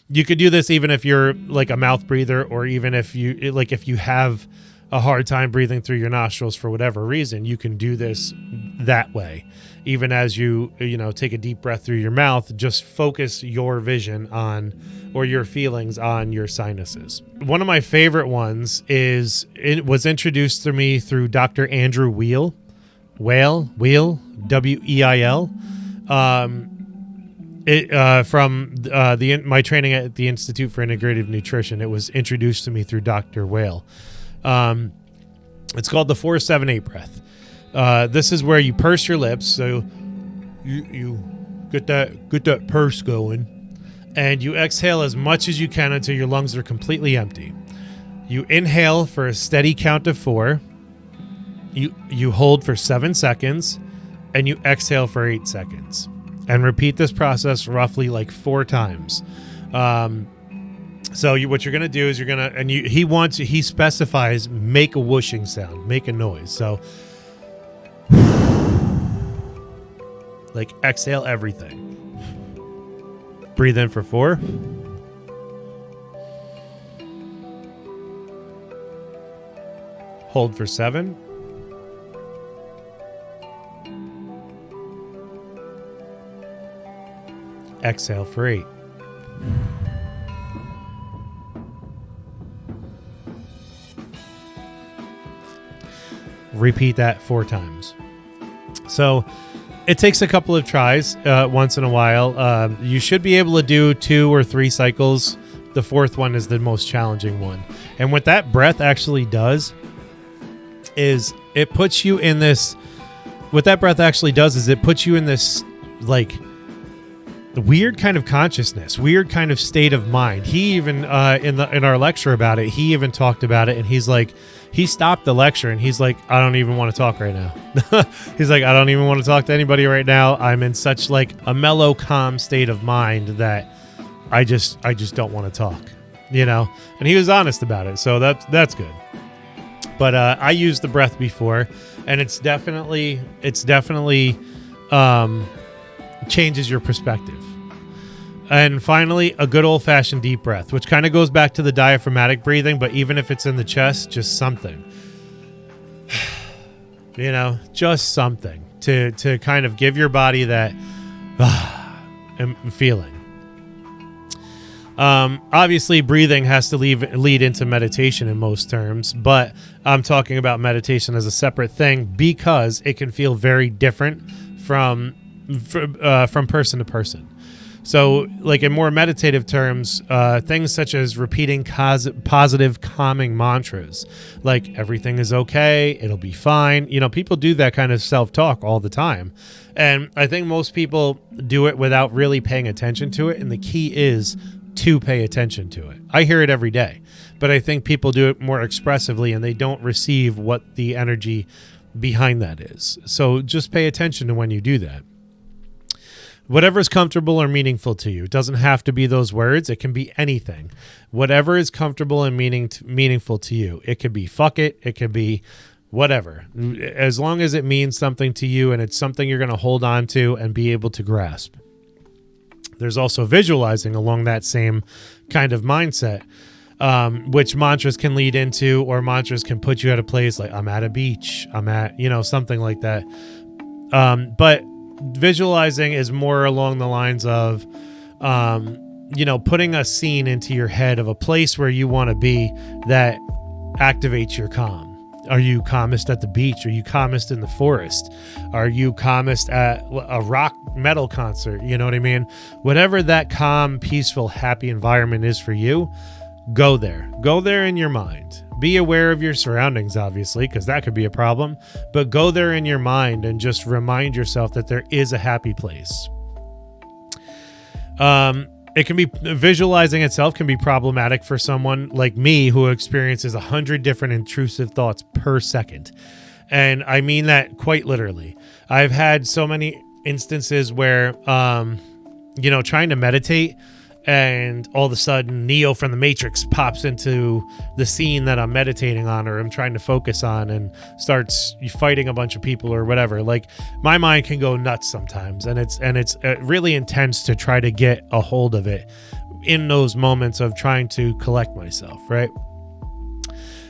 You could do this even if you're like a mouth breather, or even if you have a hard time breathing through your nostrils for whatever reason, you can do this that way. Even as you take a deep breath through your mouth, just focus your vision on, or your feelings on, your sinuses. One of my favorite ones it was introduced to me through Dr. Andrew Weil, Weil, W-E-I-L. From my training at the Institute for Integrative Nutrition, it was introduced to me through Dr. Weil. It's called the 4-7-8 breath. This is where you purse your lips, so you get that purse going, and you exhale as much as you can until your lungs are completely empty. You inhale for a steady count of 4. You hold for 7 seconds, and you exhale for 8 seconds, and repeat this process roughly like 4 times. So what you're gonna do is he specifies make a whooshing sound, make a noise. So like exhale everything. Breathe in for 4. Hold for 7. Exhale for 8. Repeat that 4 times. So it takes a couple of tries once in a while. You should be able to do 2 or 3 cycles. The 4th one is the most challenging one. And what that breath actually does is it puts you in this like weird kind of consciousness, weird kind of state of mind. He even in our lecture about it, he even talked about it, and he's like, he stopped the lecture and he's like, I don't even want to talk right now. He's like, I don't even want to talk to anybody right now. I'm in such like a mellow, calm state of mind that I just don't want to talk, and he was honest about it. So that's good. But I used the breath before, and it's definitely changes your perspective. And finally, a good old-fashioned deep breath, which kind of goes back to the diaphragmatic breathing, but even if it's in the chest, just something. Just something to kind of give your body that feeling. Obviously, breathing has to lead into meditation in most terms, but I'm talking about meditation as a separate thing because it can feel very different from person to person. So, like in more meditative terms, things such as repeating positive, calming mantras, like everything is okay, it'll be fine. People do that kind of self-talk all the time. And I think most people do it without really paying attention to it. And the key is to pay attention to it. I hear it every day, but I think people do it more expressively and they don't receive what the energy behind that is. So just pay attention to when you do that. Whatever is comfortable or meaningful to you. It doesn't have to be those words. It can be anything. Whatever is comfortable and meaningful to you. It could be fuck it. It could be whatever. As long as it means something to you and it's something you're going to hold on to and be able to grasp. There's also visualizing along that same kind of mindset, which mantras can lead into, or mantras can put you at a place like I'm at a beach. I'm at, something like that. But visualizing is more along the lines of, putting a scene into your head of a place where you want to be that activates your calm. Are you calmest at the beach? Are you calmest in the forest? Are you calmest at a rock metal concert? You know what I mean? Whatever that calm, peaceful, happy environment is for you, go there. Go there in your mind. Be aware of your surroundings, obviously, because that could be a problem. But go there in your mind and just remind yourself that there is a happy place. It can be visualizing itself can be problematic for someone like me who experiences 100 different intrusive thoughts per second. And I mean that quite literally. I've had so many instances where, trying to meditate and all of a sudden Neo from the Matrix pops into the scene that I'm meditating on or I'm trying to focus on and starts fighting a bunch of people or whatever. Like, my mind can go nuts sometimes, and it's really intense to try to get a hold of it in those moments of trying to collect myself, right?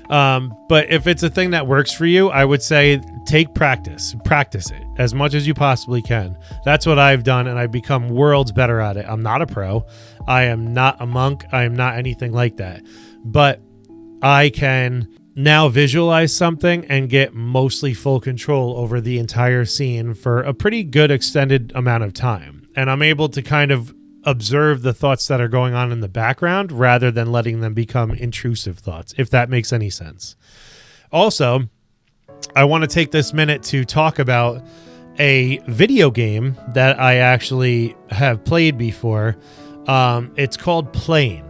But if it's a thing that works for you, I would say take practice it as much as you possibly can. That's what I've done, and I've become worlds better at it. I'm not a pro. I am not a monk. I am not anything like that. But I can now visualize something and get mostly full control over the entire scene for a pretty good extended amount of time. And I'm able to kind of observe the thoughts that are going on in the background rather than letting them become intrusive thoughts, if that makes any sense. Also, I want to take this minute to talk about a video game that I actually have played before. It's called Plane,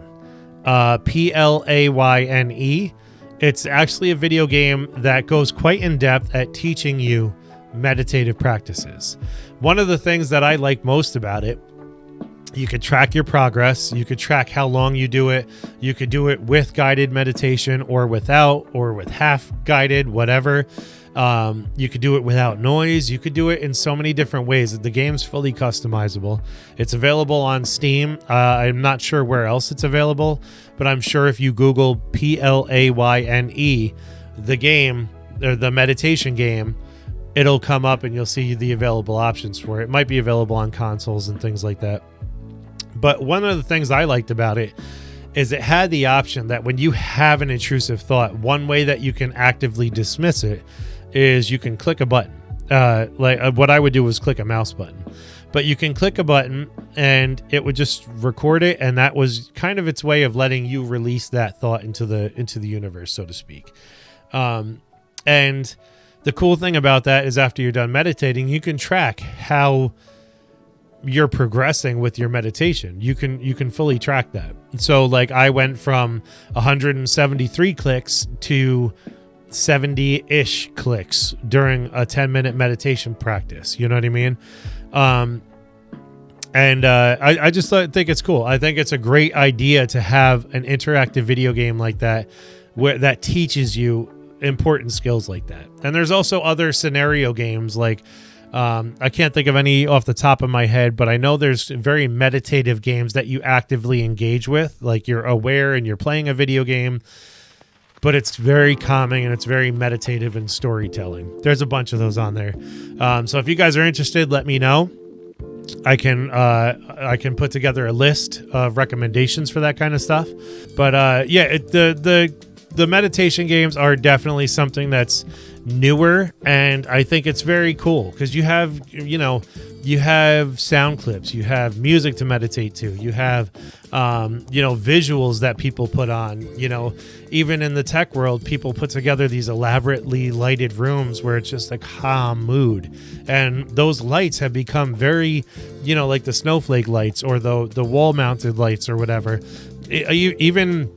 Playne. It's actually a video game that goes quite in depth at teaching you meditative practices. One of the things that I like most about it, you could track your progress. You could track how long you do it. You could do it with guided meditation or without, or with half guided, whatever. You could do it without noise. You could do it in so many different ways. The game's fully customizable. It's available on Steam. I'm not sure where else it's available, but I'm sure if you Google Playne, the game, or the meditation game, it'll come up and you'll see the available options for it. It might be available on consoles and things like that. But one of the things I liked about it is it had the option that when you have an intrusive thought, one way that you can actively dismiss it is you can click a button. What I would do was click a mouse button. But you can click a button and it would just record it, and that was kind of its way of letting you release that thought into the universe, so to speak. And the cool thing about that is after you're done meditating, you can track how you're progressing with your meditation. You can fully track that. So like I went from 173 clicks to 70-ish clicks during a 10-minute meditation practice. You know what I mean? I just think it's cool. I think it's a great idea to have an interactive video game like that, where that teaches you important skills like that. And there's also other scenario games like I can't think of any off the top of my head, but I know there's very meditative games that you actively engage with, like you're aware and you're playing a video game, but it's very calming and it's very meditative and storytelling. There's a bunch of those on there. So if you guys are interested, let me know. I can put together a list of recommendations for that kind of stuff. But the meditation games are definitely something that's newer, and I think it's very cool because you have sound clips, you have music to meditate to, you have visuals that people put on. Even in the tech world, people put together these elaborately lighted rooms where it's just a calm mood, and those lights have become very like the snowflake lights or the wall mounted lights or whatever. Even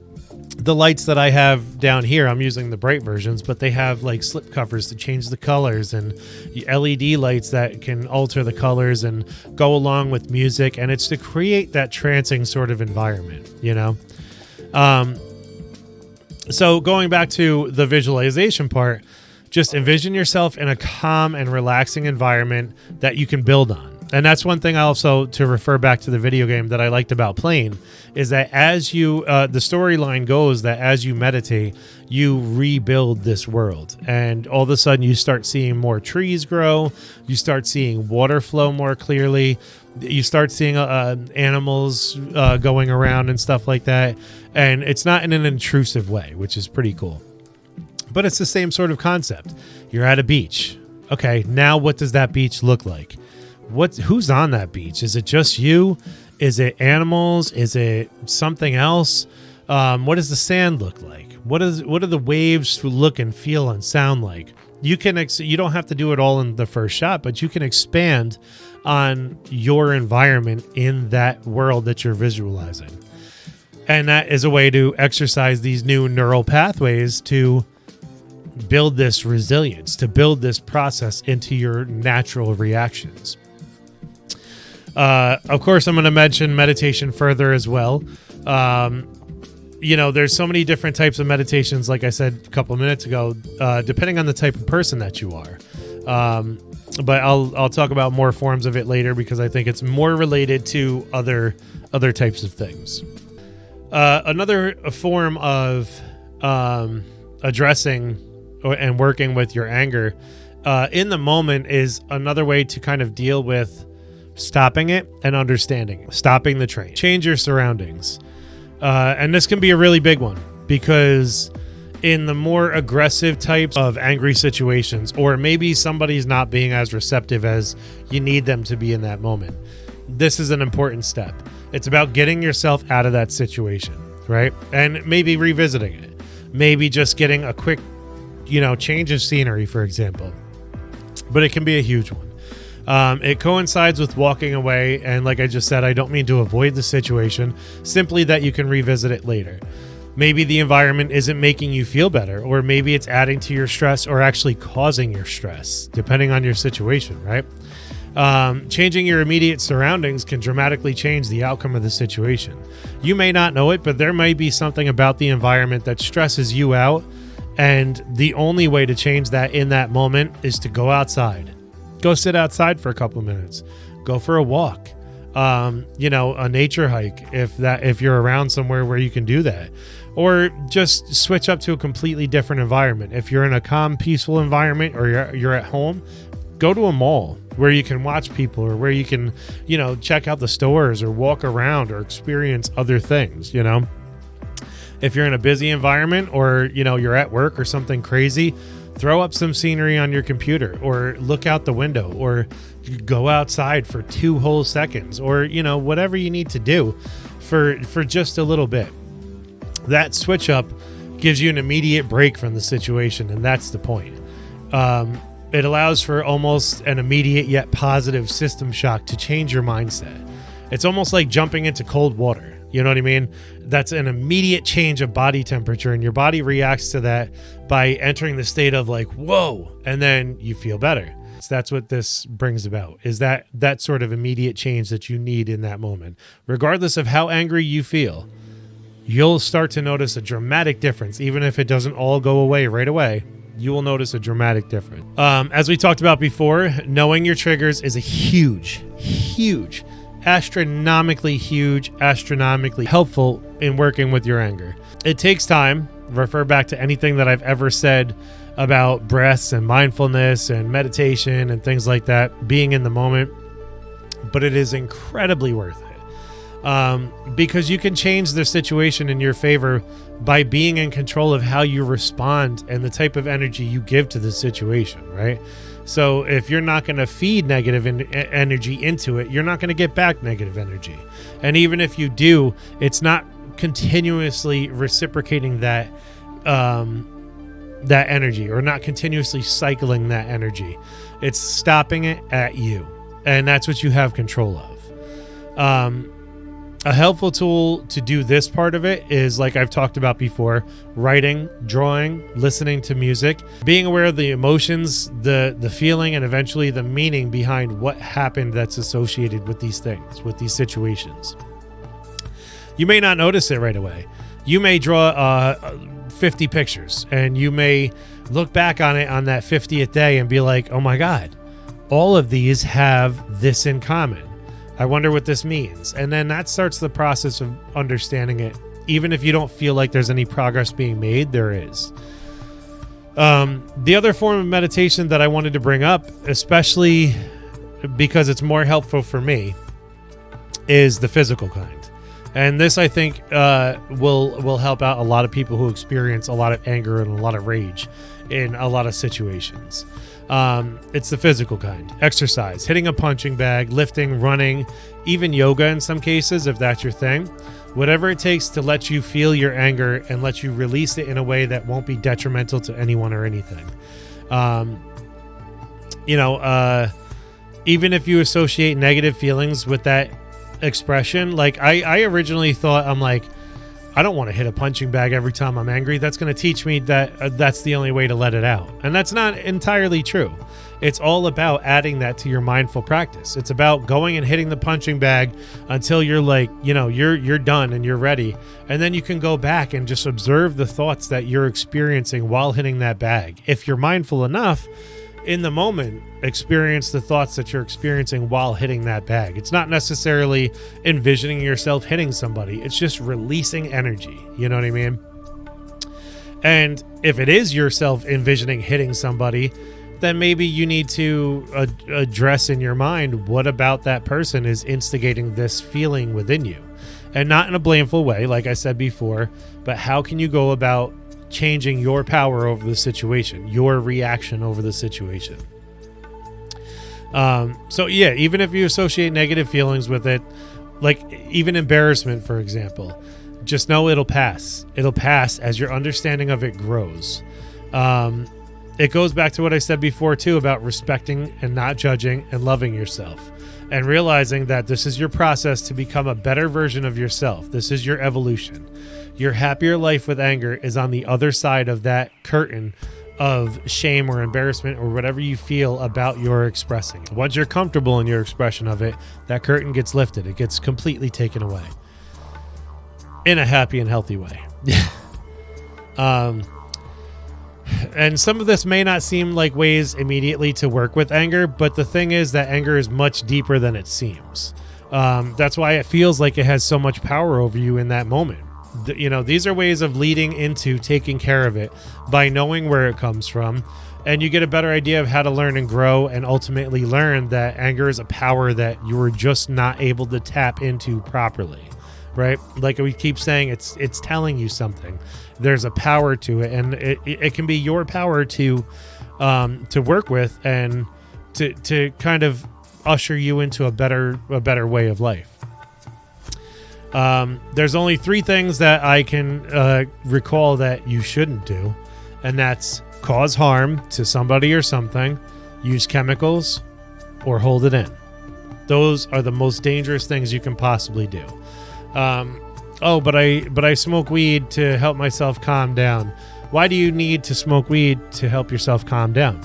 the lights that I have down here, I'm using the bright versions, but they have like slip covers to change the colors and LED lights that can alter the colors and go along with music. And it's to create that trancing sort of environment, So going back to the visualization part, just envision yourself in a calm and relaxing environment that you can build on. And that's one thing also, to refer back to the video game, that I liked about Plane, is that as you, the storyline goes that as you meditate, you rebuild this world. And all of a sudden you start seeing more trees grow. You start seeing water flow more clearly. You start seeing animals going around and stuff like that. And it's not in an intrusive way, which is pretty cool. But it's the same sort of concept. You're at a beach. Okay, now what does that beach look like? Who's on that beach? Is it just you? Is it animals? Is it something else? What does the sand look like? What are the waves look and feel and sound like? You don't have to do it all in the first shot, but you can expand on your environment in that world that you're visualizing. And that is a way to exercise these new neural pathways to build this resilience, to build this process into your natural reactions. Of course, I'm going to mention meditation further as well. There's so many different types of meditations, like I said a couple of minutes ago, depending on the type of person that you are. But I'll talk about more forms of it later because I think it's more related to other types of things. Another form of addressing and working with your anger in the moment is another way to kind of deal with stopping it and understanding it. Stopping the train. Change your surroundings. And this can be a really big one because in the more aggressive types of angry situations, or maybe somebody's not being as receptive as you need them to be in that moment, this is an important step. It's about getting yourself out of that situation, right? And maybe revisiting it. Maybe just getting a quick, change of scenery, for example. But it can be a huge one. It coincides with walking away, and like I just said, I don't mean to avoid the situation, simply that you can revisit it later. Maybe the environment isn't making you feel better, or maybe it's adding to your stress or actually causing your stress, depending on your situation, right? Changing your immediate surroundings can dramatically change the outcome of the situation. You may not know it, but there might be something about the environment that stresses you out, and the only way to change that in that moment is to go outside. Go sit outside for a couple of minutes. Go for a walk. A nature hike if you're around somewhere where you can do that. Or just switch up to a completely different environment. If you're in a calm, peaceful environment, or you're at home, go to a mall where you can watch people, or where you can, check out the stores or walk around or experience other things, If you're in a busy environment, or, you're at work or something crazy, throw up some scenery on your computer, or look out the window, or go outside for 2 whole seconds, or, whatever you need to do for just a little bit. That switch up gives you an immediate break from the situation, and that's the point. It allows for almost an immediate yet positive system shock to change your mindset. It's almost like jumping into cold water. You know what I mean? That's an immediate change of body temperature, and your body reacts to that by entering the state of like, whoa, and then you feel better. So that's what this brings about, is that sort of immediate change that you need in that moment. Regardless of how angry you feel, you'll start to notice a dramatic difference. Even if it doesn't all go away right away, you will notice a dramatic difference. As we talked about before, knowing your triggers is a huge, astronomically helpful in working with your anger. It takes time. Refer back to anything that I've ever said about breaths and mindfulness and meditation and things like that, being in the moment, but it is incredibly worth it. Because you can change the situation in your favor by being in control of how you respond and the type of energy you give to the situation, right? So if you're not going to feed negative energy into it, you're not going to get back negative energy. And even if you do, it's not continuously reciprocating that energy, or not continuously cycling that energy. It's stopping it at you. And that's what you have control of. A helpful tool to do this part of it is, like I've talked about before, writing, drawing, listening to music, being aware of the emotions, the feeling, and eventually the meaning behind what happened that's associated with these things, with these situations. You may not notice it right away. You may draw 50 pictures, and you may look back on it on that 50th day and be like, oh my God, all of these have this in common. I wonder what this means. And then that starts the process of understanding it. Even if you don't feel like there's any progress being made, there is. The other form of meditation that I wanted to bring up, especially because it's more helpful for me, is the physical kind. And this, I think, will help out a lot of people who experience a lot of anger and a lot of rage in a lot of situations. It's the physical kind. Exercise, hitting a punching bag, lifting, running, even yoga in some cases, if that's your thing. Whatever it takes to let you feel your anger and let you release it in a way that won't be detrimental to anyone or anything. Even if you associate negative feelings with that expression, like I originally thought, I'm like, I don't want to hit a punching bag every time I'm angry. That's going to teach me that that's the only way to let it out. And that's not entirely true. It's all about adding that to your mindful practice. It's about going and hitting the punching bag until you're like, you're done and you're ready. And then you can go back and just observe the thoughts that you're experiencing while hitting that bag. If you're mindful enough, in the moment, experience the thoughts that you're experiencing while hitting that bag. It's not necessarily envisioning yourself hitting somebody. It's just releasing energy. You know what I mean? And if it is yourself envisioning hitting somebody, then maybe you need to address in your mind what about that person is instigating this feeling within you. And not in a blameful way, like I said before, but how can you go about changing your power over the situation, your reaction over the situation? So yeah, even if you associate negative feelings with it, like even embarrassment, for example, just know it'll pass. It'll pass as your understanding of it grows. It goes back to what I said before too, about respecting and not judging and loving yourself, and realizing that this is your process to become a better version of yourself. This is your evolution. Your happier life with anger is on the other side of that curtain of shame or embarrassment or whatever you feel about your expressing. Once you're comfortable in your expression of it, that curtain gets lifted. It gets completely taken away in a happy and healthy way. And some of this may not seem like ways immediately to work with anger, but the thing is that anger is much deeper than it seems. That's why it feels like it has so much power over you in that moment. These are ways of leading into taking care of it by knowing where it comes from, and you get a better idea of how to learn and grow, and ultimately learn that anger is a power that you were just not able to tap into properly, right? Like we keep saying, it's telling you something. There's a power to it, and it can be your power to work with and to kind of usher you into a better way of life. There's only 3 things that I can recall that you shouldn't do, and that's cause harm to somebody or something, use chemicals, or hold it in. Those are the most dangerous things you can possibly do. But I smoke weed to help myself calm down. Why do you need to smoke weed to help yourself calm down?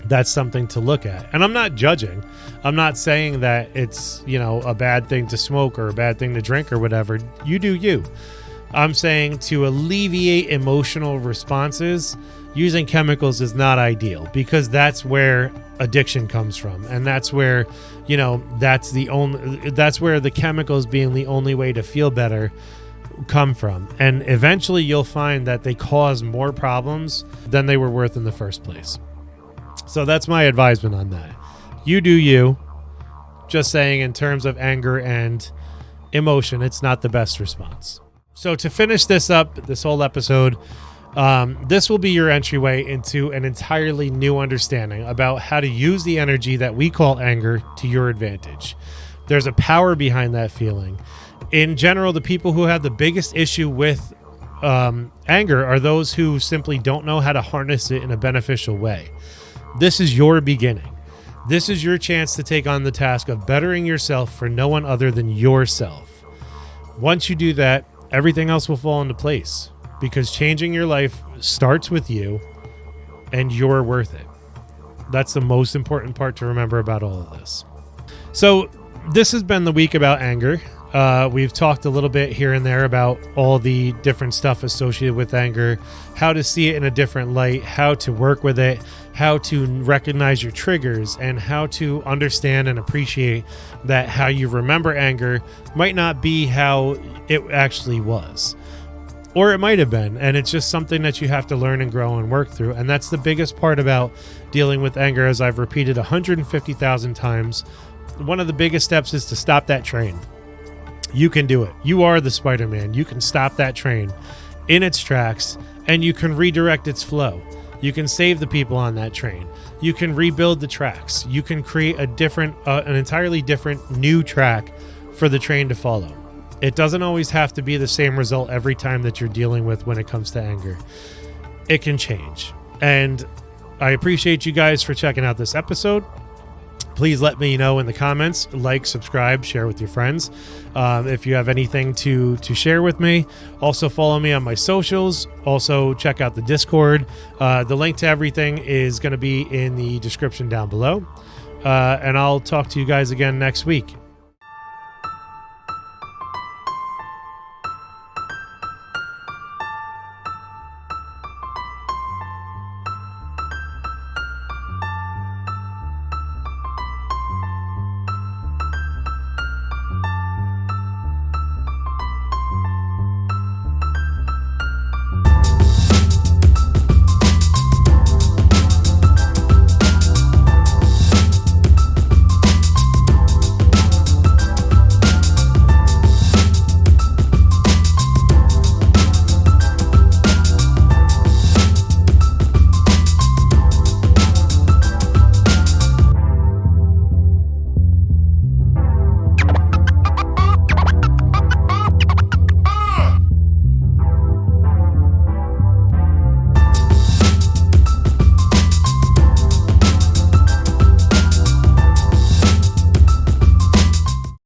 That's something to look at. And I'm not judging. I'm not saying that it's, a bad thing to smoke or a bad thing to drink or whatever. You do you. I'm saying to alleviate emotional responses, using chemicals is not ideal, because that's where addiction comes from. And that's where, that's where the chemicals being the only way to feel better come from. And eventually you'll find that they cause more problems than they were worth in the first place. So that's my advisement on that. You do you. Just saying, in terms of anger and emotion, it's not the best response. So to finish this up, this whole episode, this will be your entryway into an entirely new understanding about how to use the energy that we call anger to your advantage. There's a power behind that feeling. In general, the people who have the biggest issue with anger are those who simply don't know how to harness it in a beneficial way. This is your beginning. This is your chance to take on the task of bettering yourself for no one other than yourself. Once you do that, everything else will fall into place, because changing your life starts with you, and you're worth it. That's the most important part to remember about all of this. So this has been the week about anger. We've talked a little bit here and there about all the different stuff associated with anger, how to see it in a different light, how to work with it, how to recognize your triggers, and how to understand and appreciate that how you remember anger might not be how it actually was. Or it might have been, and it's just something that you have to learn and grow and work through. And that's the biggest part about dealing with anger, as I've repeated 150,000 times. One of the biggest steps is to stop that train. You can do it. You are the Spider-Man. You can stop that train in its tracks, and you can redirect its flow. You can save the people on that train. You can rebuild the tracks. You can create an entirely different new track for the train to follow. It doesn't always have to be the same result every time that you're dealing with when it comes to anger. It can change. And I appreciate you guys for checking out this episode. Please let me know in the comments. Like, subscribe, share with your friends. If you have anything to share with me, also follow me on my socials. Also check out the Discord. The link to everything is going to be in the description down below. And I'll talk to you guys again next week.